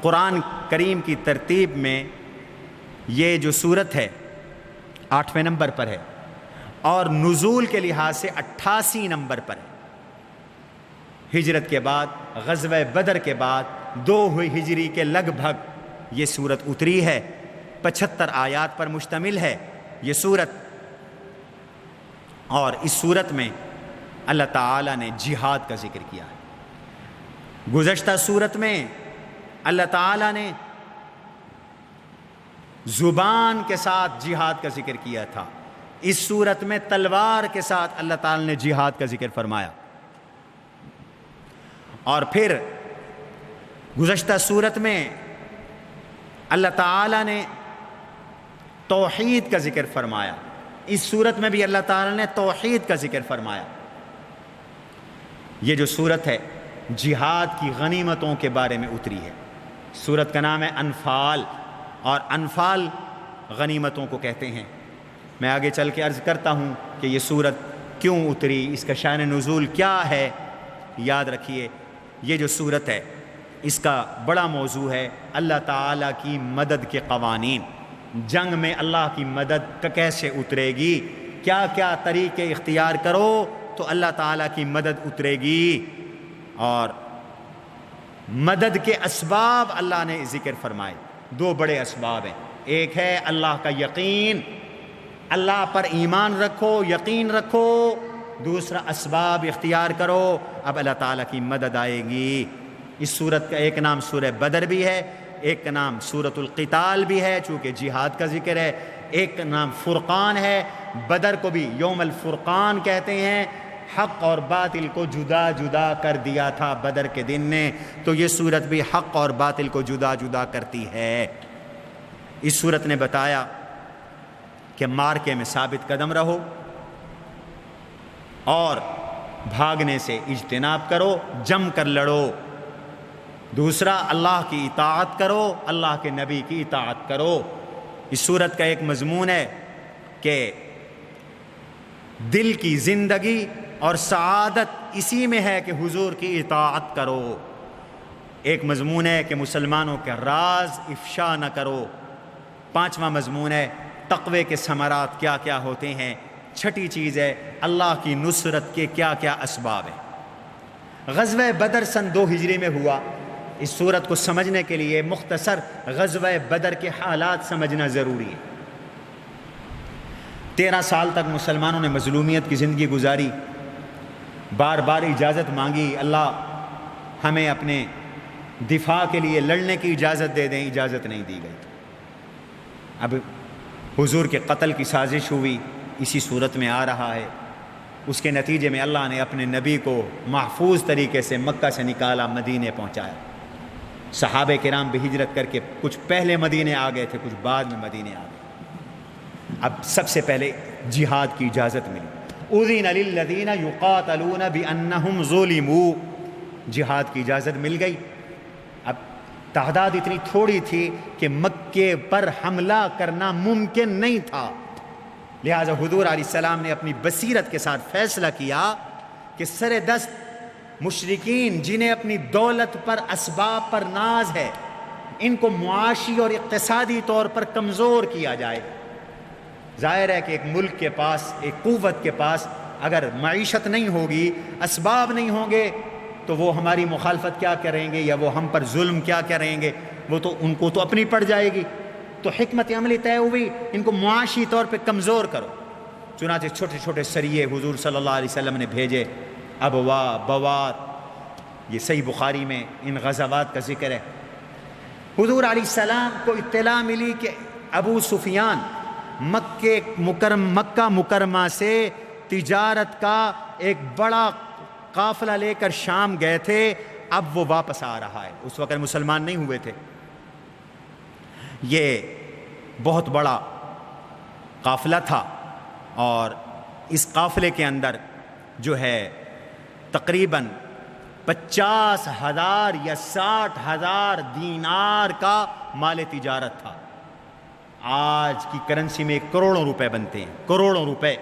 قرآن کریم کی ترتیب میں یہ جو سورت ہے 8ویں نمبر پر ہے اور نزول کے لحاظ سے 88 نمبر پر ہے۔ ہجرت کے بعد، غزوہ بدر کے بعد 2 ہجری کے لگ بھگ یہ سورت اتری ہے۔ 75 آیات پر مشتمل ہے یہ سورت، اور اس سورت میں اللہ تعالیٰ نے جہاد کا ذکر کیا ہے۔ گزشتہ سورت میں اللہ تعالیٰ نے زبان کے ساتھ جہاد کا ذکر کیا تھا، اس صورت میں تلوار کے ساتھ اللہ تعالیٰ نے جہاد کا ذکر فرمایا۔ اور پھر گزشتہ صورت میں اللہ تعالیٰ نے توحید کا ذکر فرمایا، اس صورت میں بھی اللہ تعالیٰ نے توحید کا ذکر فرمایا۔ یہ جو صورت ہے جہاد کی غنیمتوں کے بارے میں اتری ہے۔ سورت کا نام ہے انفال، اور انفال غنیمتوں کو کہتے ہیں۔ میں آگے چل کے عرض کرتا ہوں کہ یہ سورت کیوں اتری، اس کا شان نزول کیا ہے۔ یاد رکھیے یہ جو سورت ہے اس کا بڑا موضوع ہے اللہ تعالیٰ کی مدد کے قوانین، جنگ میں اللہ کی مدد کیسے اترے گی، کیا کیا طریقے اختیار کرو تو اللہ تعالیٰ کی مدد اترے گی، اور مدد کے اسباب اللہ نے ذکر فرمائے۔ 2 بڑے اسباب ہیں، ایک ہے اللہ کا یقین، اللہ پر ایمان رکھو، یقین رکھو، دوسرا اسباب اختیار کرو، اب اللہ تعالیٰ کی مدد آئے گی۔ اس سورت کا ایک نام سورہ بدر بھی ہے، ایک کا نام سورۃ القتال بھی ہے چونکہ جہاد کا ذکر ہے، ایک کا نام فرقان ہے۔ بدر کو بھی یوم الفرقان کہتے ہیں، حق اور باطل کو جدا جدا کر دیا تھا بدر کے دن نے، تو یہ سورت بھی حق اور باطل کو جدا جدا کرتی ہے۔ اس سورت نے بتایا کہ مارکے میں ثابت قدم رہو اور بھاگنے سے اجتناب کرو، جم کر لڑو۔ دوسرا اللہ کی اطاعت کرو، اللہ کے نبی کی اطاعت کرو۔ اس سورت کا ایک مضمون ہے کہ دل کی زندگی اور سعادت اسی میں ہے کہ حضور کی اطاعت کرو۔ ایک مضمون ہے کہ مسلمانوں کے راز افشا نہ کرو۔ 5واں مضمون ہے تقوی کے ثمرات کیا کیا ہوتے ہیں۔ 6ٹھی چیز ہے اللہ کی نصرت کے کیا کیا اسباب ہیں۔ غزوہ بدر سن 2 ہجری میں ہوا۔ اس سورت کو سمجھنے کے لیے مختصر غزوہ بدر کے حالات سمجھنا ضروری ہے۔ 13 سال تک مسلمانوں نے مظلومیت کی زندگی گزاری، بار بار اجازت مانگی، اللہ ہمیں اپنے دفاع کے لیے لڑنے کی اجازت دے دیں، اجازت نہیں دی گئی۔ اب حضور کے قتل کی سازش ہوئی، اسی صورت میں آ رہا ہے۔ اس کے نتیجے میں اللہ نے اپنے نبی کو محفوظ طریقے سے مکہ سے نکالا، مدینے پہنچایا۔ صحابہ کرام بھی ہجرت کر کے کچھ پہلے مدینے آ گئے تھے، کچھ بعد میں مدینے آ گئے۔ اب سب سے پہلے جہاد کی اجازت ملی، اذن للذین یقاتلون بانہم ظلموا، جہاد کی اجازت مل گئی۔ اب تعداد اتنی تھوڑی تھی کہ مکے پر حملہ کرنا ممکن نہیں تھا، لہٰذا حضور علیہ السلام نے اپنی بصیرت کے ساتھ فیصلہ کیا کہ سر دست مشرکین جنہیں اپنی دولت پر، اسباب پر ناز ہے، ان کو معاشی اور اقتصادی طور پر کمزور کیا جائے۔ ظاہر ہے کہ ایک ملک کے پاس، ایک قوت کے پاس اگر معیشت نہیں ہوگی، اسباب نہیں ہوں گے، تو وہ ہماری مخالفت کیا کریں گے، یا وہ ہم پر ظلم کیا کریں گے، وہ تو ان کو تو اپنی پڑ جائے گی۔ تو حکمت عملی طے ہوئی، ان کو معاشی طور پہ کمزور کرو۔ چنانچہ چھوٹے چھوٹے سریے حضور صلی اللہ علیہ وسلم نے بھیجے، ابوا، بوات، یہ صحیح بخاری میں ان غزوات کا ذکر ہے۔ حضور علیہ السلام کو اطلاع ملی کہ ابو سفیان مکہ مکرمہ سے تجارت کا ایک بڑا قافلہ لے کر شام گئے تھے، اب وہ واپس آ رہا ہے۔ اس وقت مسلمان نہیں ہوئے تھے۔ یہ بہت بڑا قافلہ تھا، اور اس قافلے کے اندر جو ہے تقریباً 50,000 یا 60,000 دینار کا مال تجارت تھا۔ آج کی کرنسی میں کروڑوں روپے بنتے ہیں، کروڑوں روپے،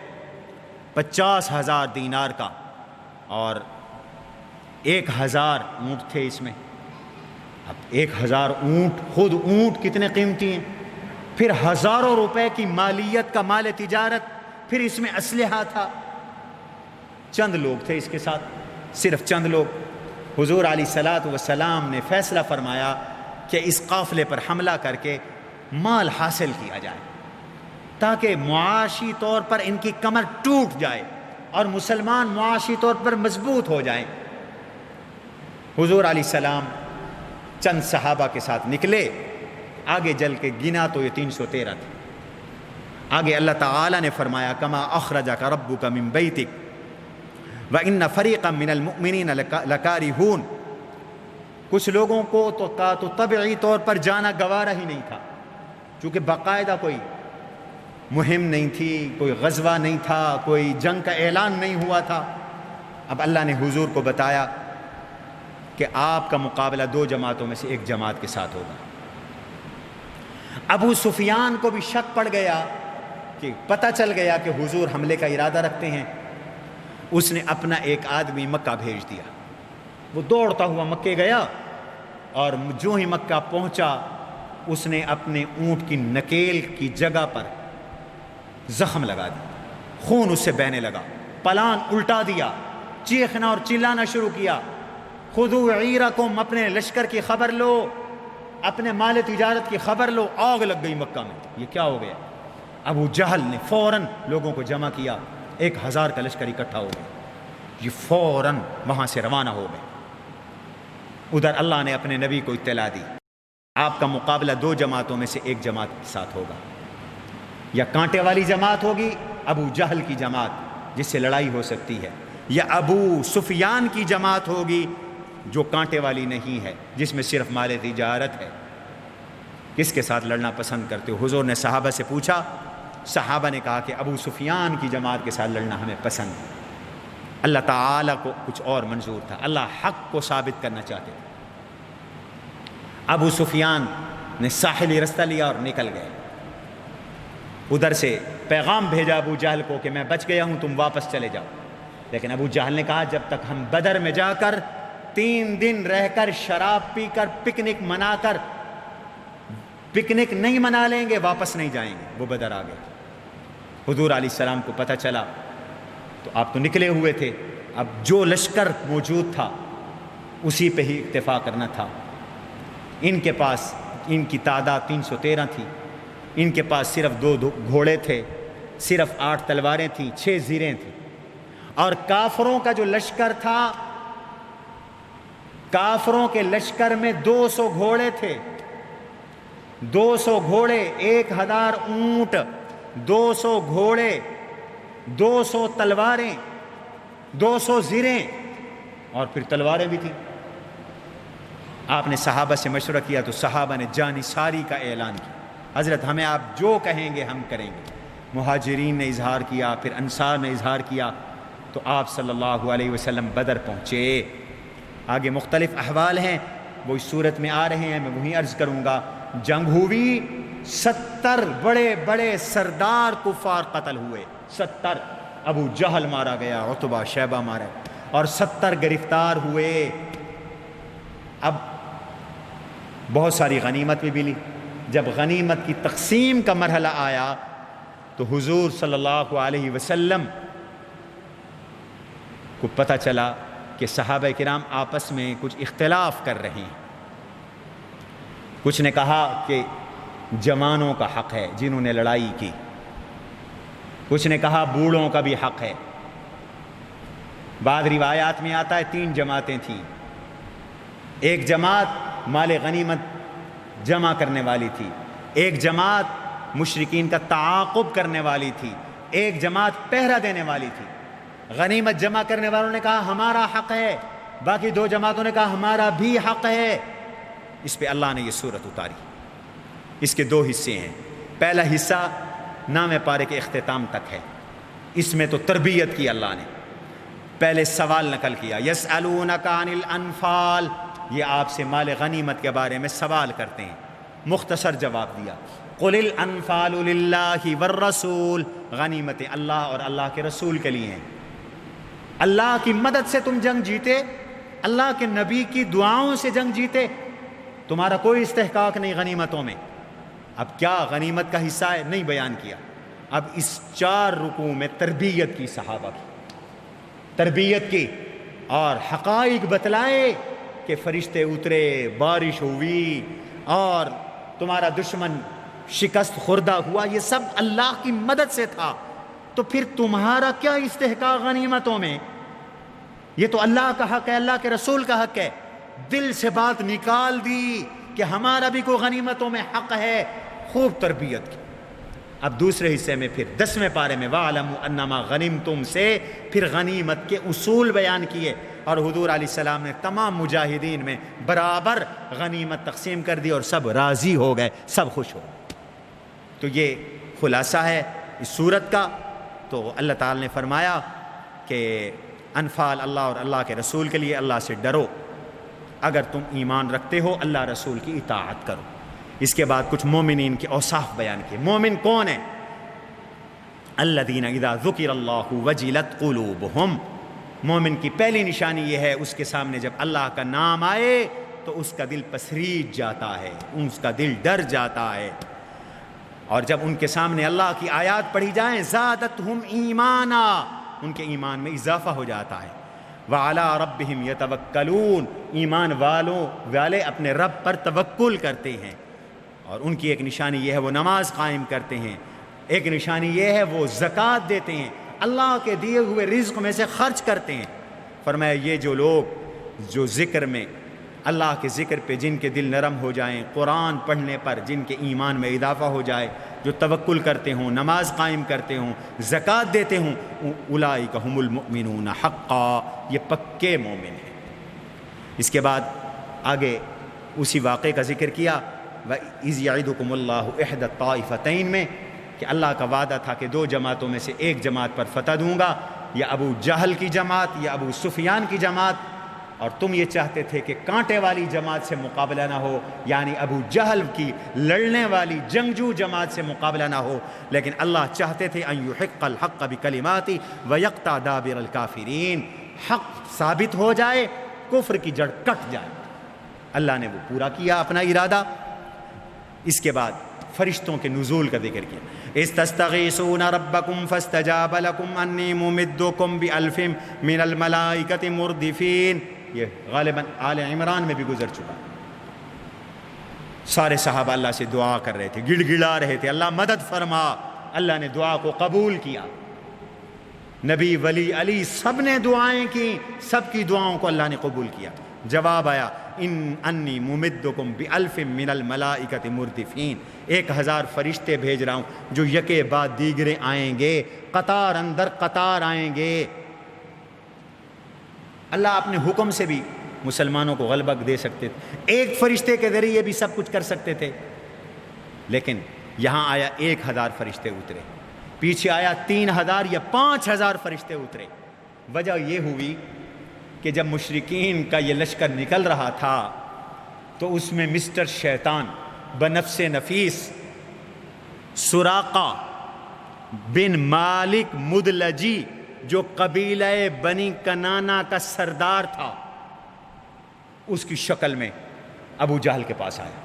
50,000 دینار کا، اور 1,000 اونٹ تھے اس میں۔ اب 1,000 اونٹ، خود اونٹ کتنے قیمتی ہیں، پھر ہزاروں روپے کی مالیت کا مال تجارت، پھر اس میں اسلحہ تھا۔ چند لوگ تھے اس کے ساتھ، صرف چند لوگ۔ حضور علیہ الصلاۃ والسلام نے فیصلہ فرمایا کہ اس قافلے پر حملہ کر کے مال حاصل کیا جائے، تاکہ معاشی طور پر ان کی کمر ٹوٹ جائے اور مسلمان معاشی طور پر مضبوط ہو جائیں۔ حضور علیہ السلام چند صحابہ کے ساتھ نکلے، آگے جل کے گنا تو یہ 313 تھے۔ آگے اللہ تعالیٰ نے فرمایا کما اخرجک ربک من بیتک وان فریقا من المؤمنین لکارہون، کچھ لوگوں کو تو طبعی طور پر جانا گوارا ہی نہیں تھا، چونکہ باقاعدہ کوئی مہم نہیں تھی، کوئی غزوہ نہیں تھا، کوئی جنگ کا اعلان نہیں ہوا تھا۔ اب اللہ نے حضور کو بتایا کہ آپ کا مقابلہ 2 جماعتوں میں سے ایک جماعت کے ساتھ ہوگا۔ ابو سفیان کو بھی شک پڑ گیا، کہ پتہ چل گیا کہ حضور حملے کا ارادہ رکھتے ہیں۔ اس نے اپنا ایک آدمی مکہ بھیج دیا، وہ دوڑتا ہوا مکے گیا، اور جو ہی مکہ پہنچا اس نے اپنے اونٹ کی نکیل کی جگہ پر زخم لگا دیا، خون اس سے بہنے لگا، پلان الٹا دیا، چیخنا اور چلانا شروع کیا، خذوا عیرکم، اپنے لشکر کی خبر لو، اپنے مال تجارت کی خبر لو۔ آگ لگ گئی مکہ میں، یہ کیا ہو گیا؟ ابو جہل نے فوراً لوگوں کو جمع کیا، 1,000 کا لشکر اکٹھا ہو گیا، یہ فوراً وہاں سے روانہ ہو گئے۔ ادھر اللہ نے اپنے نبی کو اطلاع دی، آپ کا مقابلہ 2 جماعتوں میں سے ایک جماعت کے ساتھ ہوگا، یا کانٹے والی جماعت ہوگی، ابو جہل کی جماعت جس سے لڑائی ہو سکتی ہے، یا ابو سفیان کی جماعت ہوگی جو کانٹے والی نہیں ہے، جس میں صرف مال تجارت ہے۔ کس کے ساتھ لڑنا پسند کرتے ہو؟ حضور نے صحابہ سے پوچھا، صحابہ نے کہا کہ ابو سفیان کی جماعت کے ساتھ لڑنا ہمیں پسند ہے۔ اللہ تعالیٰ کو کچھ اور منظور تھا، اللہ حق کو ثابت کرنا چاہتے تھے۔ ابو سفیان نے ساحلی رستہ لیا اور نکل گئے، ادھر سے پیغام بھیجا ابو جہل کو کہ میں بچ گیا ہوں، تم واپس چلے جاؤ۔ لیکن ابو جہل نے کہا جب تک ہم بدر میں جا کر 3 دن رہ کر شراب پی کر پکنک منا کر پکنک نہیں منا لیں گے واپس نہیں جائیں گے۔ وہ بدر آ گئے۔ حضور علیہ السلام کو پتہ چلا تو آپ تو نکلے ہوئے تھے، اب جو لشکر موجود تھا اسی پہ ہی اکتفا کرنا تھا۔ ان کے پاس، ان کی تعداد 313 تھی، ان کے پاس صرف 2 گھوڑے تھے، صرف 8 تلواریں تھیں، 6 زیریں تھیں، اور کافروں کا جو لشکر تھا، کافروں کے لشکر میں 200 گھوڑے تھے، 200 گھوڑے، 1000 اونٹ، 200 گھوڑے، 200 تلواریں، 200 زیریں، اور پھر تلواریں بھی تھیں۔ آپ نے صحابہ سے مشورہ کیا تو صحابہ نے جانثاری کا اعلان کیا، حضرت ہمیں آپ جو کہیں گے ہم کریں گے۔ مہاجرین نے اظہار کیا، پھر انصار نے اظہار کیا، تو آپ صلی اللہ علیہ وسلم بدر پہنچے۔ آگے مختلف احوال ہیں، وہ اس صورت میں آ رہے ہیں، میں وہیں عرض کروں گا۔ جنگ ہوئی، 70 بڑے بڑے سردار کفار قتل ہوئے، 70۔ ابو جہل مارا گیا، عتبہ شیبہ مارا، اور 70 گرفتار ہوئے۔ اب بہت ساری غنیمت بھی ملی۔ جب غنیمت کی تقسیم کا مرحلہ آیا تو حضور صلی اللہ علیہ وسلم کو پتہ چلا کہ صحابہ کرام آپس میں کچھ اختلاف کر رہے ہیں۔ کچھ نے کہا کہ جوانوں کا حق ہے جنہوں نے لڑائی کی، کچھ نے کہا بوڑھوں کا بھی حق ہے۔ بعض روایات میں آتا ہے 3 جماعتیں تھیں، ایک جماعت مال غنیمت جمع کرنے والی تھی، ایک جماعت مشرکین کا تعاقب کرنے والی تھی، ایک جماعت پہرا دینے والی تھی۔ غنیمت جمع کرنے والوں نے کہا ہمارا حق ہے، باقی 2 جماعتوں نے کہا ہمارا بھی حق ہے۔ اس پہ اللہ نے یہ سورت اتاری۔ اس کے 2 حصے ہیں۔ پہلا حصہ نام پارے کے اختتام تک ہے، اس میں تو تربیت کی اللہ نے۔ پہلے سوال نقل کیا، یسألونک عن الانفال، یہ آپ سے مال غنیمت کے بارے میں سوال کرتے ہیں۔ مختصر جواب دیا، قل الانفال للہ والرسول، غنیمتیں اللہ اور اللہ کے رسول کے لیے ہیں۔ اللہ کی مدد سے تم جنگ جیتے، اللہ کے نبی کی دعاؤں سے جنگ جیتے، تمہارا کوئی استحقاق نہیں غنیمتوں میں۔ اب کیا غنیمت کا حصہ ہے، نہیں بیان کیا۔ اب اس 4 رکوع میں تربیت کی، صحابہ کی تربیت کی، اور حقائق بتلائے کہ فرشتے اترے، بارش ہوئی، اور تمہارا دشمن شکست خوردہ ہوا، یہ سب اللہ کی مدد سے تھا۔ تو پھر تمہارا کیا استحقاق غنیمتوں میں؟ یہ تو اللہ کا حق ہے، اللہ کے رسول کا حق ہے۔ دل سے بات نکال دی کہ ہمارا بھی کوئی غنیمتوں میں حق ہے، خوب تربیت کی۔ اب دوسرے حصے میں پھر 10ویں پارے میں وَاعْلَمُوا أَنَّمَا غَنِمْتُمْ سے پھر غنیمت کے اصول بیان کیے، اور حضور علیہ السلام نے تمام مجاہدین میں برابر غنیمت تقسیم کر دی، اور سب راضی ہو گئے، سب خوش ہو گئے۔ تو یہ خلاصہ ہے اس سورت کا۔ تو اللہ تعالی نے فرمایا کہ انفال اللہ اور اللہ کے رسول کے لیے، اللہ سے ڈرو، اگر تم ایمان رکھتے ہو اللہ رسول کی اطاعت کرو۔ اس کے بعد کچھ مومنین کے اوصاف بیان کیے۔ مومن کون ہے؟ الذین اذا ذکر اللہ وجلت قلوبہم، مومن کی پہلی نشانی یہ ہے اس کے سامنے جب اللہ کا نام آئے تو اس کا دل پسریج جاتا ہے، اس کا دل ڈر جاتا ہے، اور جب ان کے سامنے اللہ کی آیات پڑھی جائیں زادتہم ایمانا، ان کے ایمان میں اضافہ ہو جاتا ہے۔ وعلی ربہم یتوکلون، ایمان والے اپنے رب پر توکل کرتے ہیں، اور ان کی ایک نشانی یہ ہے وہ نماز قائم کرتے ہیں، ایک نشانی یہ ہے وہ زکوٰۃ دیتے ہیں، اللہ کے دیے ہوئے رزق میں سے خرچ کرتے ہیں۔ فرمایا یہ جو لوگ جو ذکر میں، اللہ کے ذکر پہ جن کے دل نرم ہو جائیں، قرآن پڑھنے پر جن کے ایمان میں اضافہ ہو جائے، جو توکل کرتے ہوں، نماز قائم کرتے ہوں، زکوٰۃ دیتے ہوں، اولئک ھم المؤمنون حقا، یہ پکے مومن ہیں۔ اس کے بعد آگے اسی واقعے کا ذکر کیا، وَإِذْ يَعِدُكُمُ اللَّهُ إِحْدَى الطَّائِفَتَيْن میں، کہ اللہ کا وعدہ تھا کہ 2 جماعتوں میں سے ایک جماعت پر فتح دوں گا، یا ابو جہل کی جماعت یا ابو سفیان کی جماعت، اور تم یہ چاہتے تھے کہ کانٹے والی جماعت سے مقابلہ نہ ہو، یعنی ابو جہل کی لڑنے والی جنگجو جماعت سے مقابلہ نہ ہو، لیکن اللہ چاہتے تھے ان یحق الحق بکلماتی ویقطع دابر الکافرین، حق ثابت ہو جائے، کفر کی جڑ کٹ جائے۔ اللہ نے وہ پورا کیا اپنا ارادہ۔ اس کے بعد فرشتوں کے نزول کا ذکر کیا، استستغیثون ربکم فاستجاب لکم انی ممدکم بألف من الملائکۃ مردفین، یہ غالباً آل عمران میں بھی گزر چکا۔ سارے صحابہ اللہ سے دعا کر رہے تھے، گڑ گڑا رہے تھے، اللہ مدد فرما، اللہ نے دعا کو قبول کیا. نبی، ولی، علی سب نے دعائیں کی، سب کی دعاؤں کو اللہ نے قبول کیا. جواب آیا انی ممدکم بألف من الملائکۃ مردفین، 1000 فرشتے بھیج رہا ہوں جو یکے بعد دیگرے آئیں گے، قطار اندر قطار آئیں گے. اللہ اپنے حکم سے بھی مسلمانوں کو غلبہ دے سکتے تھے، ایک فرشتے کے ذریعے بھی سب کچھ کر سکتے تھے، لیکن یہاں آیا 1000 فرشتے اترے، پیچھے آیا 3000 یا 5000 فرشتے اترے. وجہ یہ ہوئی کہ جب مشرکین کا یہ لشکر نکل رہا تھا تو اس میں مسٹر شیطان بنفس نفیس سراقہ بن مالک مدلجی، جو قبیلہ بنی کنانا کا سردار تھا، اس کی شکل میں ابو جہل کے پاس آیا.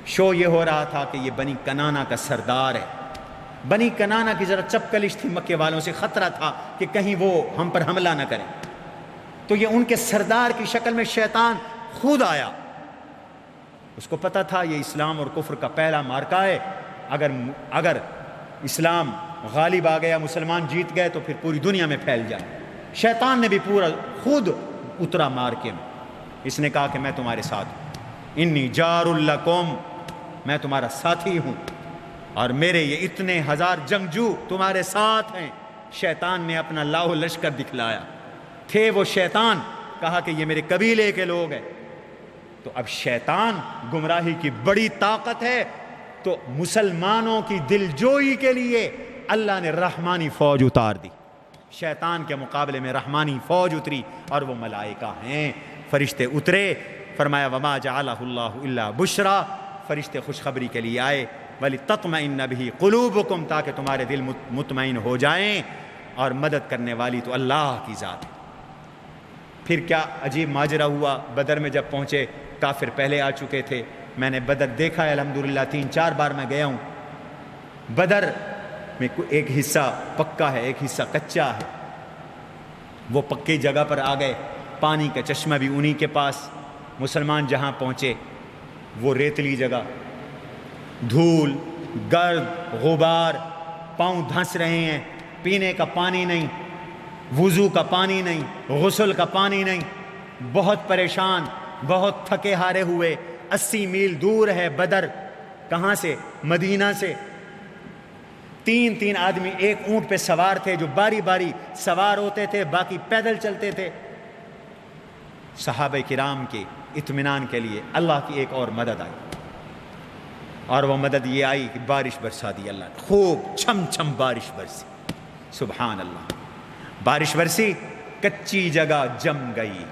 شو یہ ہو رہا تھا کہ یہ بنی کنانا کا سردار ہے. بنی کنانا کی ذرا چپکلش تھی مکے والوں سے، خطرہ تھا کہ کہیں وہ ہم پر حملہ نہ کریں. تو یہ ان کے سردار کی شکل میں شیطان خود آیا. اس کو پتہ تھا یہ اسلام اور کفر کا پہلا مارکا ہے، اگر اسلام غالب آ گیا، مسلمان جیت گئے تو پھر پوری دنیا میں پھیل جائے. شیطان نے بھی پورا خود اترا مارکے میں. اس نے کہا کہ میں تمہارے ساتھ ہوں، انی جار لکم، میں تمہارا ساتھی ہوں، اور میرے یہ اتنے 1000 جنگجو تمہارے ساتھ ہیں. شیطان نے اپنا لاؤ لشکر دکھلایا. تھے وہ شیطان، کہا کہ یہ میرے قبیلے کے لوگ ہیں. تو اب شیطان گمراہی کی بڑی طاقت ہے، تو مسلمانوں کی دلجوئی کے لیے اللہ نے رحمانی فوج اتار دی. شیطان کے مقابلے میں رحمانی فوج اتری، اور وہ ملائکہ ہیں، فرشتے اترے. فرمایا وما جعلہ اللہ الا بشرا، فرشتے خوشخبری کے لیے آئے. وَلِتَطْمَئِنَّ بِهِ قُلُوبُكُمْ، تاکہ تمہارے دل مطمئن ہو جائیں. اور مدد کرنے والی تو اللہ کی ذات ہے. پھر کیا عجیب ماجرا ہوا. بدر میں جب پہنچے، کافر پہلے آ چکے تھے. میں نے بدر دیکھا ہے الحمدللہ، 3-4 بار میں گیا ہوں. بدر میں ایک حصہ پکا ہے، ایک حصہ کچا ہے. وہ پکی جگہ پر آ گئے، پانی کا چشمہ بھی انہی کے پاس. مسلمان جہاں پہنچے وہ ریتلی جگہ، دھول، گرد، غبار، پاؤں دھنس رہے ہیں، پینے کا پانی نہیں، وضو کا پانی نہیں، غسل کا پانی نہیں. بہت پریشان، بہت تھکے ہارے ہوئے. 80 میل دور ہے بدر. کہاں سے؟ مدینہ سے. 3 آدمی ایک اونٹ پہ سوار تھے، جو باری باری سوار ہوتے تھے، باقی پیدل چلتے تھے. صحابہ کرام کے اطمینان کے لیے اللہ کی ایک اور مدد آئی، اور وہ مدد یہ آئی کہ بارش برسا دی اللہ نے. خوب چھم چھم بارش برسی. سبحان اللہ. بارش برسی، کچی جگہ جم گئی.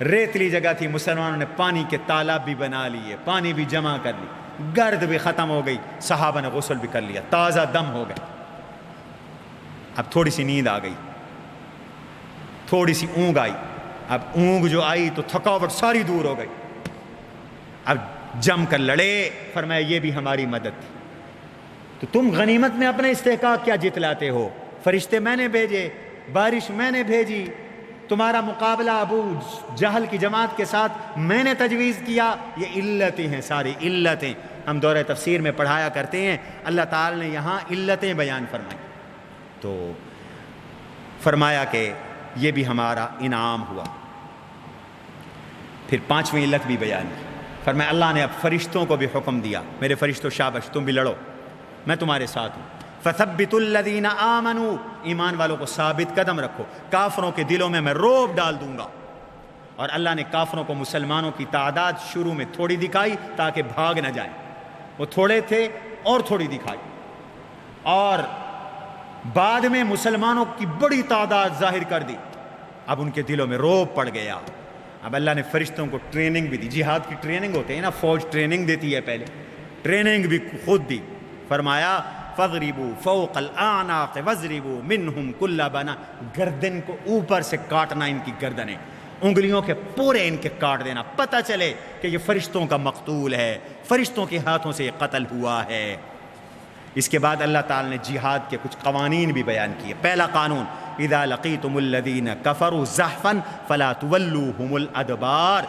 ریتلی جگہ تھی، مسلمانوں نے پانی کے تالاب بھی بنا لیے، پانی بھی جمع کر لی، گرد بھی ختم ہو گئی. صحابہ نے غسل بھی کر لیا، تازہ دم ہو گئے. اب تھوڑی سی نیند آ گئی، تھوڑی سی اونگ آئی. اب اونگ جو آئی تو تھکاوٹ ساری دور ہو گئی. اب جم کر لڑے. فرمایا یہ بھی ہماری مدد تھی. تو تم غنیمت میں اپنے استحقاق کیا جتلاتے ہو؟ فرشتے میں نے بھیجے، بارش میں نے بھیجی، تمہارا مقابلہ ابو جہل کی جماعت کے ساتھ میں نے تجویز کیا. یہ علتیں ہیں، ساری علتیں. ہم دورہ تفسیر میں پڑھایا کرتے ہیں، اللہ تعالی نے یہاں علتیں بیان فرمائی. تو فرمایا کہ یہ بھی ہمارا انعام ہوا. پھر 5ویں علت بھی بیان کی. فرمایا اللہ نے اب فرشتوں کو بھی حکم دیا، میرے فرشتوں شابش تم بھی لڑو، میں تمہارے ساتھ ہوں. فَثَبِّتُوا الَّذِينَ آمَنُوا، ایمان والوں کو ثابت قدم رکھو. کافروں کے دلوں میں روب ڈال دوں گا. اور اللہ نے کافروں کو مسلمانوں کی تعداد شروع میں تھوڑی دکھائی تاکہ بھاگ نہ جائیں. وہ تھوڑے تھے اور تھوڑی دکھائی، اور بعد میں مسلمانوں کی بڑی تعداد ظاہر کر دی. اب ان کے دلوں میں روب پڑ گیا. اب اللہ نے فرشتوں کو ٹریننگ بھی دی. جہاد کی ٹریننگ ہوتے ہیں نا، فوج ٹریننگ دیتی ہے، پہلے ٹریننگ بھی خود دی. فرمایا فَضْرِبُوا فَوْقَ الْأَعْنَاقِ وَاضْرِبُوا مِنْهُمْ كُلَّ بَنَانٍ، گردن کو اوپر سے کاٹنا، ان کی گردنیں، انگلیوں کے پورے ان کے کاٹ دینا، پتہ چلے کہ یہ فرشتوں کا مقتول ہے، فرشتوں کے ہاتھوں سے یہ قتل ہوا ہے. اس کے بعد اللہ تعالی نے جہاد کے کچھ قوانین بھی بیان کیے. پہلا قانون، اذا لقیتم الذین کفروا زحفا فلا تولوہم الادبار،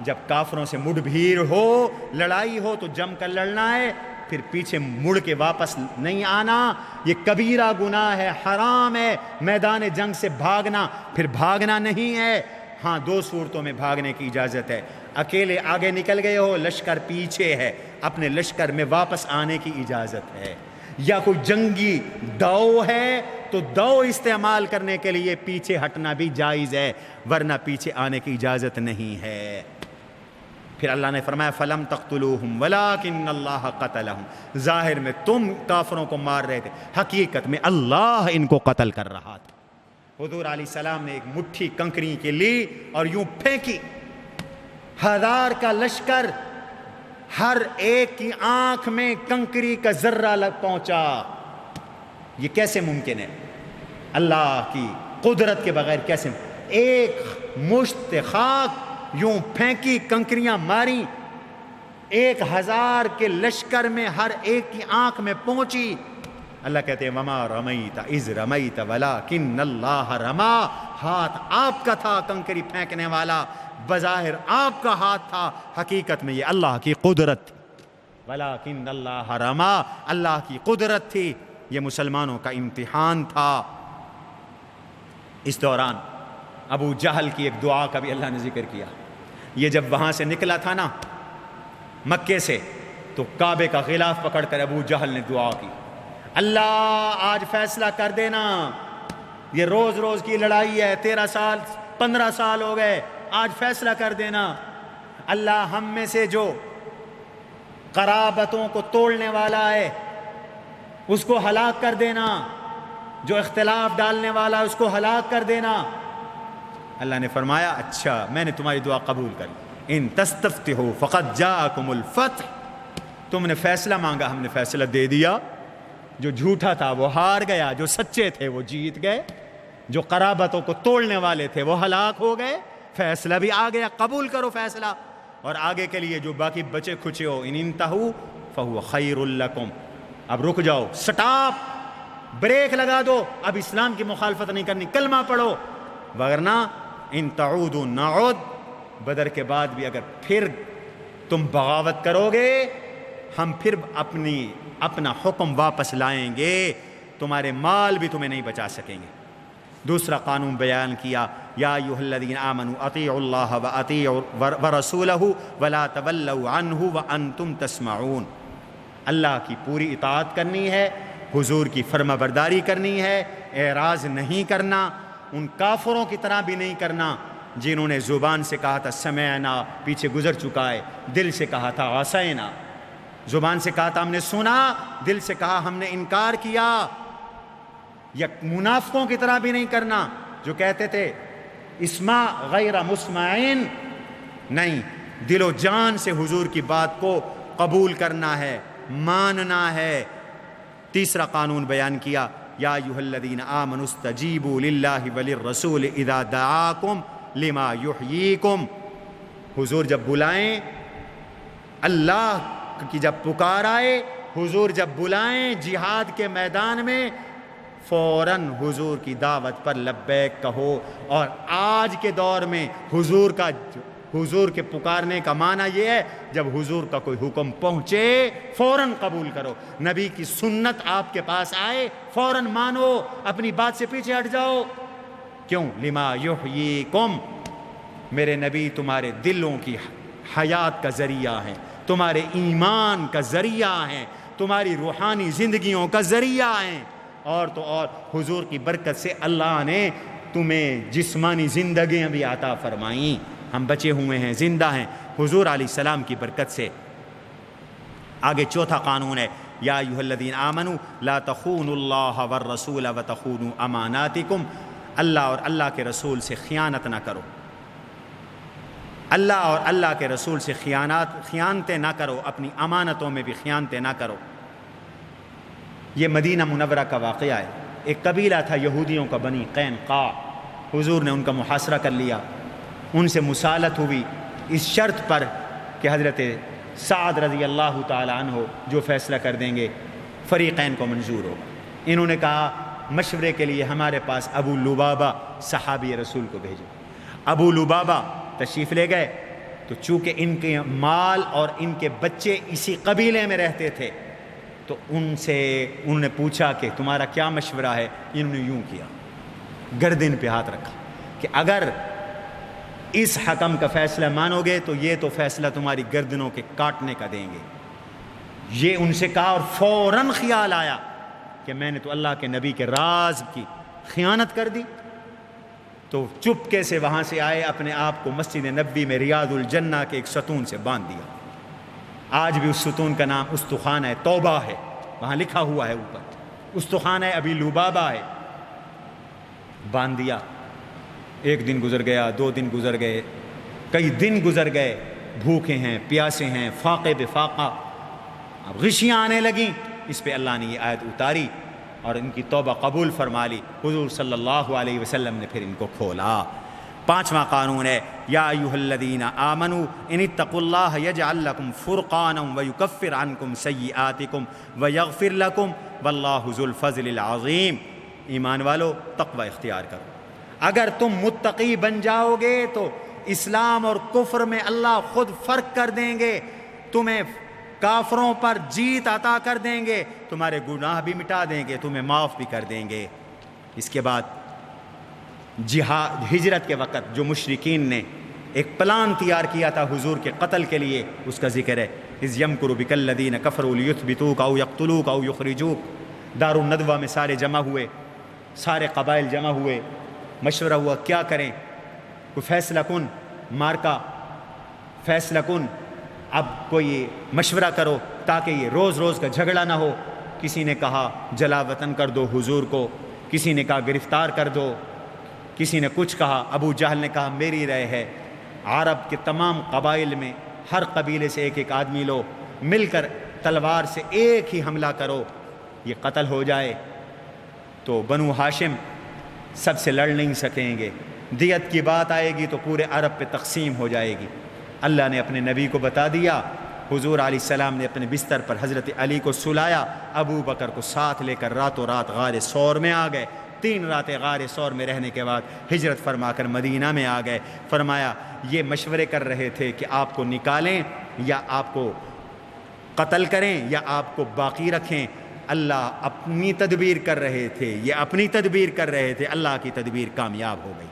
جب کافروں سے مڈ بھیڑ ہو، لڑائی ہو تو جم کر لڑنا ہے، پھر پیچھے مڑ کے واپس نہیں آنا، یہ کبیرہ گناہ ہے، حرام ہے میدان جنگ سے بھاگنا، پھر بھاگنا نہیں ہے۔ ہاں 2 صورتوں میں بھاگنے کی اجازت ہے، اکیلے آگے نکل گئے ہو، لشکر پیچھے ہے، اپنے لشکر میں واپس آنے کی اجازت ہے، یا کوئی جنگی دو ہے تو دو استعمال کرنے کے لیے پیچھے ہٹنا بھی جائز ہے، ورنہ پیچھے آنے کی اجازت نہیں ہے۔ پھر اللہ نے فرمایا فَلَمْ تَقْتُلُوهُمْ وَلَٰكِنَّ اللَّهَ قَتَلَهُمْ، ظاہر میں تم کافروں کو مار رہے تھے، حقیقت میں اللہ ان کو قتل کر رہا تھا۔ حضور علیہ السلام نے ایک مٹھی کنکری کے لی اور یوں پھینکی، 1000 کا لشکر، ہر ایک کی آنکھ میں کنکری کا ذرہ لگ پہنچا۔ یہ کیسے ممکن ہے؟ اللہ کی قدرت کے بغیر کیسے؟ ایک مشت خاک یوں پھینکی، کنکریاں ماری، 1000 کے لشکر میں ہر ایک کی آنکھ میں پہنچی۔ اللہ کہتے ہیں وما رمیت اذ رمیت ولکن اللہ رما، ہاتھ آپ کا تھا کنکری پھینکنے والا، بظاہر آپ کا ہاتھ تھا، حقیقت میں یہ اللہ کی قدرت تھی۔ ولکن اللہ رما، اللہ کی قدرت تھی، یہ مسلمانوں کا امتحان تھا۔ اس دوران ابو جہل کی ایک دعا کا بھی اللہ نے ذکر کیا۔ یہ جب وہاں سے نکلا تھا نا مکے سے، تو کعبے کا غلاف پکڑ کر ابو جہل نے دعا کی، اللہ آج فیصلہ کر دینا، یہ روز روز کی لڑائی ہے، 13 سال 15 سال ہو گئے، آج فیصلہ کر دینا، اللہ ہم میں سے جو قرابتوں کو توڑنے والا ہے اس کو ہلاک کر دینا، جو اختلاف ڈالنے والا ہے اس کو ہلاک کر دینا۔ اللہ نے فرمایا اچھا میں نے تمہاری دعا قبول کر لی، ان تستفتحوا فقد جاءکم الفتح، تم نے فیصلہ مانگا ہم نے فیصلہ دے دیا، جو جھوٹا تھا وہ ہار گیا، جو سچے تھے وہ جیت گئے، جو قرابتوں کو توڑنے والے تھے وہ ہلاک ہو گئے، فیصلہ بھی آ گیا، قبول کرو فیصلہ، اور آگے کے لیے جو باقی بچے کھچے ہو ان انتہوا فہو خیر لکم، اب رک جاؤ، سٹاپ، بریک لگا دو، اب اسلام کی مخالفت نہیں کرنی، کلمہ پڑھو، وگرنہ ان تعودوا نعد، بدر کے بعد بھی اگر پھر تم بغاوت کرو گے ہم پھر اپنا حکم واپس لائیں گے، تمہارے مال بھی تمہیں نہیں بچا سکیں گے۔ دوسرا قانون بیان کیا، یا ایھا الذین آمنوا اطیعوا اللہ واطیعوا ورسولہ ولا تولوا عنہ وانتم تسمعون، اللہ کی پوری اطاعت کرنی ہے، حضور کی فرما برداری کرنی ہے، اعراض نہیں کرنا، ان کافروں کی طرح بھی نہیں کرنا جنہوں نے زبان سے کہا تھا سمعنا، پیچھے گزر چکا ہے، دل سے کہا تھا عصینا، زبان سے کہا تھا ہم نے سنا، دل سے کہا ہم نے انکار کیا، یا منافقوں کی طرح بھی نہیں کرنا جو کہتے تھے اسمع غیر مسمعین، نہیں، دل و جان سے حضور کی بات کو قبول کرنا ہے، ماننا ہے۔ تیسرا قانون بیان کیا، یا ایھا الذین آمنوا استجیبوا للہ وللرسول اذا دعاکم لما یحییکم، حضور جب بلائیں، اللہ کی جب پکار آئے، حضور جب بلائیں جہاد کے میدان میں، فوراً حضور کی دعوت پر لبیک کہو۔ اور آج کے دور میں حضور کے پکارنے کا معنی یہ ہے جب حضور کا کوئی حکم پہنچے فوراً قبول کرو، نبی کی سنت آپ کے پاس آئے فوراً مانو، اپنی بات سے پیچھے ہٹ جاؤ۔ کیوں؟ لما یحییکم، میرے نبی تمہارے دلوں کی حیات کا ذریعہ ہیں، تمہارے ایمان کا ذریعہ ہیں، تمہاری روحانی زندگیوں کا ذریعہ ہیں، اور تو اور حضور کی برکت سے اللہ نے تمہیں جسمانی زندگیاں بھی عطا فرمائیں، ہم بچے ہوئے ہیں، زندہ ہیں حضور علیہ السلام کی برکت سے۔ آگے چوتھا قانون ہے، یا ایھا الذین آمنوا لا تخونوا اللہ والرسول وتخونوا اماناتکم، اللہ اور اللہ کے رسول سے خیانت نہ کرو، اللہ اور اللہ کے رسول سے خیانتیں نہ کرو، اپنی امانتوں میں بھی خیانتیں نہ کرو۔ یہ مدینہ منورہ کا واقعہ ہے، ایک قبیلہ تھا یہودیوں کا، بنی قینقاع، حضور نے ان کا محاصرہ کر لیا، ان سے مصالحت ہوئی اس شرط پر کہ حضرت سعد رضی اللہ تعالی عنہ جو فیصلہ کر دیں گے فریقین کو منظور ہوگا۔ انہوں نے کہا مشورے کے لیے ہمارے پاس ابو لبابہ صحابی رسول کو بھیجو۔ ابو لبابہ تشریف لے گئے، تو چونکہ ان کے مال اور ان کے بچے اسی قبیلے میں رہتے تھے تو انہوں نے پوچھا کہ تمہارا کیا مشورہ ہے؟ انہوں نے یوں کیا، گردن پہ ہاتھ رکھا کہ اگر اس حکم کا فیصلہ مانو گے تو یہ تو فیصلہ تمہاری گردنوں کے کاٹنے کا دیں گے۔ یہ ان سے کہا، اور فوراً خیال آیا کہ میں نے تو اللہ کے نبی کے راز کی خیانت کر دی۔ تو چپکے سے وہاں سے آئے، اپنے آپ کو مسجد نبوی میں ریاض الجنہ کے ایک ستون سے باندھ دیا۔ آج بھی اس ستون کا نام استخانہ توبہ ہے، وہاں لکھا ہوا ہے اوپر، استخانہ ابی لبابہ ہے۔ باندھ دیا۔ ایک دن گزر گیا، 2 دن گزر گئے، کئی دن گزر گئے، بھوکے ہیں، پیاسے ہیں، فاقے بے فاقہ، اب غشیاں آنے لگیں۔ اس پہ اللہ نے یہ آیت اتاری اور ان کی توبہ قبول فرما لی۔ حضور صلی اللہ علیہ وسلم نے پھر ان کو کھولا۔ 5واں قانون ہے، یا ایھا الذین آمنوا ان اتقوا اللہ یجعل لکم فرقانا ویکفر عنکم سیئاتکم ویغفر لکم واللہ ذو الفضل العظیم۔ ایمان والو، تقوی اختیار کرو۔ اگر تم متقی بن جاؤ گے تو اسلام اور کفر میں اللہ خود فرق کر دیں گے، تمہیں کافروں پر جیت عطا کر دیں گے، تمہارے گناہ بھی مٹا دیں گے، تمہیں معاف بھی کر دیں گے۔ اس کے بعد جہاد، ہجرت کے وقت جو مشرکین نے ایک پلان تیار کیا تھا حضور کے قتل کے لیے، اس کا ذکر ہے، اذ یمکر بک الذین کفروا لیثبتوک او یقتلوک او یخرجوک۔ دار الندوہ میں سارے جمع ہوئے، سارے قبائل جمع ہوئے، مشورہ ہوا کیا کریں، کوئی فیصلہ کن، مارکا فیصلہ کن، اب کوئی مشورہ کرو تاکہ یہ روز روز کا جھگڑا نہ ہو۔ کسی نے کہا جلا وطن کر دو حضور کو، کسی نے کہا گرفتار کر دو، کسی نے کچھ کہا۔ ابو جہل نے کہا میری رائے ہے عرب کے تمام قبائل میں ہر قبیلے سے ایک آدمی لو، مل کر تلوار سے ایک ہی حملہ کرو، یہ قتل ہو جائے تو بنو ہاشم سب سے لڑ نہیں سکیں گے، دیت کی بات آئے گی تو پورے عرب پہ تقسیم ہو جائے گی۔ اللہ نے اپنے نبی کو بتا دیا، حضور علیہ السلام نے اپنے بستر پر حضرت علی کو سلایا، ابو بکر کو ساتھ لے کر راتوں رات غار ثور میں آ گئے۔ 3 راتیں غار ثور میں رہنے کے بعد ہجرت فرما کر مدینہ میں آ گئے۔ فرمایا یہ مشورے کر رہے تھے کہ آپ کو نکالیں یا آپ کو قتل کریں یا آپ کو باقی رکھیں۔ اللہ اپنی تدبیر کر رہے تھے، یہ اپنی تدبیر کر رہے تھے، اللہ کی تدبیر کامیاب ہو گئی۔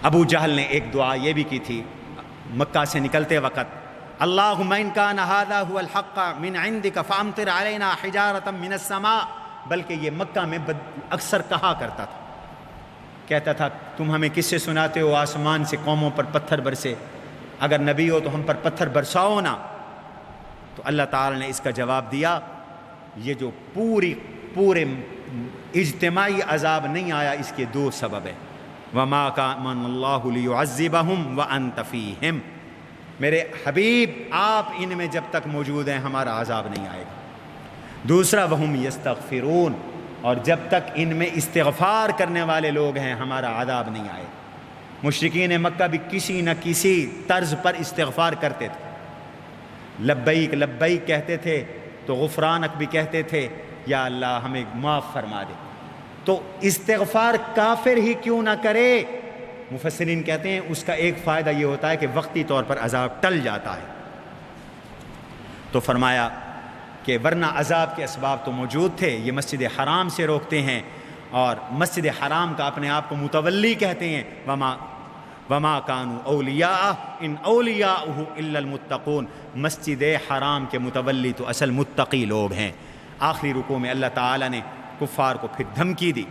ابو جہل نے ایک دعا یہ بھی کی تھی مکہ سے نکلتے وقت، اللہم ان کان ھذا ھو الحق من عندک فامطر علینا حجارۃ من السماء۔ بلکہ یہ مکہ میں اکثر کہا کرتا تھا، کہتا تھا تم ہمیں کس سے سناتے ہو، آسمان سے قوموں پر پتھر برسے، اگر نبی ہو تو ہم پر پتھر برساؤ نا۔ تو اللہ تعالی نے اس کا جواب دیا، یہ جو پورے اجتماعی عذاب نہیں آیا، اس کے 2 سبب ہیں۔ وَمَا كَانَ اللَّهُ لِيُعَذِّبَهُمْ وَأَنْتَ فِيهِمْ۔ میرے حبیب آپ ان میں جب تک موجود ہیں ہمارا عذاب نہیں آئے گا۔ دوسرا وَهُمْ يَسْتَغْفِرُونَ، اور جب تک ان میں استغفار کرنے والے لوگ ہیں ہمارا عذاب نہیں آئے گا۔ مشرکین مکہ بھی کسی نہ کسی طرز پر استغفار کرتے تھے، لبیک لبیک کہتے تھے تو غفرانک بھی کہتے تھے، یا اللہ ہمیں معاف فرما دے۔ تو استغفار کافر ہی کیوں نہ کرے، مفسرین کہتے ہیں اس کا ایک فائدہ یہ ہوتا ہے کہ وقتی طور پر عذاب ٹل جاتا ہے۔ تو فرمایا کہ ورنہ عذاب کے اسباب تو موجود تھے، یہ مسجد حرام سے روکتے ہیں، اور مسجد حرام کا اپنے آپ کو متولی کہتے ہیں، وما كانوا اولیاء ان اولیاؤہ الا المتقون۔ مسجد حرام کے متولی تو اصل متقی لوگ ہیں۔ آخری رکوع میں اللہ تعالی نے کفار کو پھر دھمکی دی،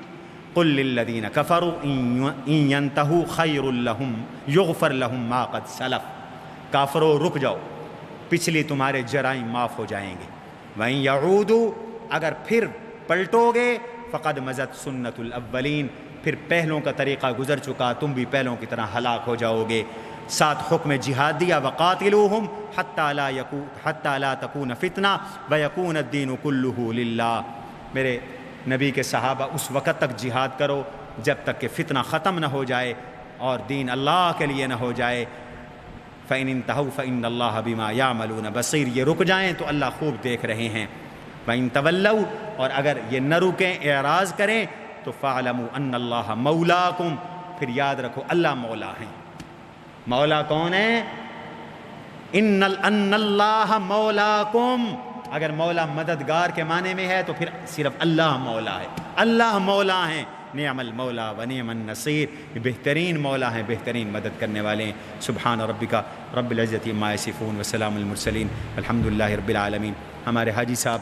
قل للذین کفروا ان ینتہوا خیر لہم یغفر لہم ما قد سلف۔ کافرو رک جاؤ، پچھلی تمہارے جرائم معاف ہو جائیں گے، وَإِن يَعُودُوا، اگر پھر پلٹو گے، فقد مضت سنت الاولین، پھر پہلوں کا طریقہ گزر چکا، تم بھی پہلوں کی طرح ہلاک ہو جاؤ گے۔ ساتھ حکم جہاد دیا، وقاتلوہم حتی لا تکون فتنہ ویکون الدین کلہ للہ۔ میرے نبی کے صحابہ اس وقت تک جہاد کرو جب تک کہ فتنہ ختم نہ ہو جائے اور دین اللہ کے لیے نہ ہو جائے۔ فَإِنِ انتہوا فَإِنَّ اللَّهَ بِمَا يَعْمَلُونَ بَصِيرٌ، یہ رک جائیں تو اللہ خوب دیکھ رہے ہیں۔ وَإِن تَوَلَّوْا، اور اگر یہ نہ رکیں، اعراض کریں، تو فَاعْلَمُوا أَنَّ اللَّهَ مَوْلَاكُمْ، پھر یاد رکھو اللہ مولا ہیں۔ مولا کون ہے؟ ان اللہ مولاکم، اگر مولا مددگار کے معنی میں ہے تو پھر صرف اللہ مولا ہے، اللہ مولا ہیں، نعم المولا و نعم النصیر، بہترین مولا ہیں، بہترین مدد کرنے والے ہیں۔ سبحان ربک رب العزت عما یصفون وسلام المرسلین، الحمدللہ رب العالمین۔ ہمارے حاجی صاحب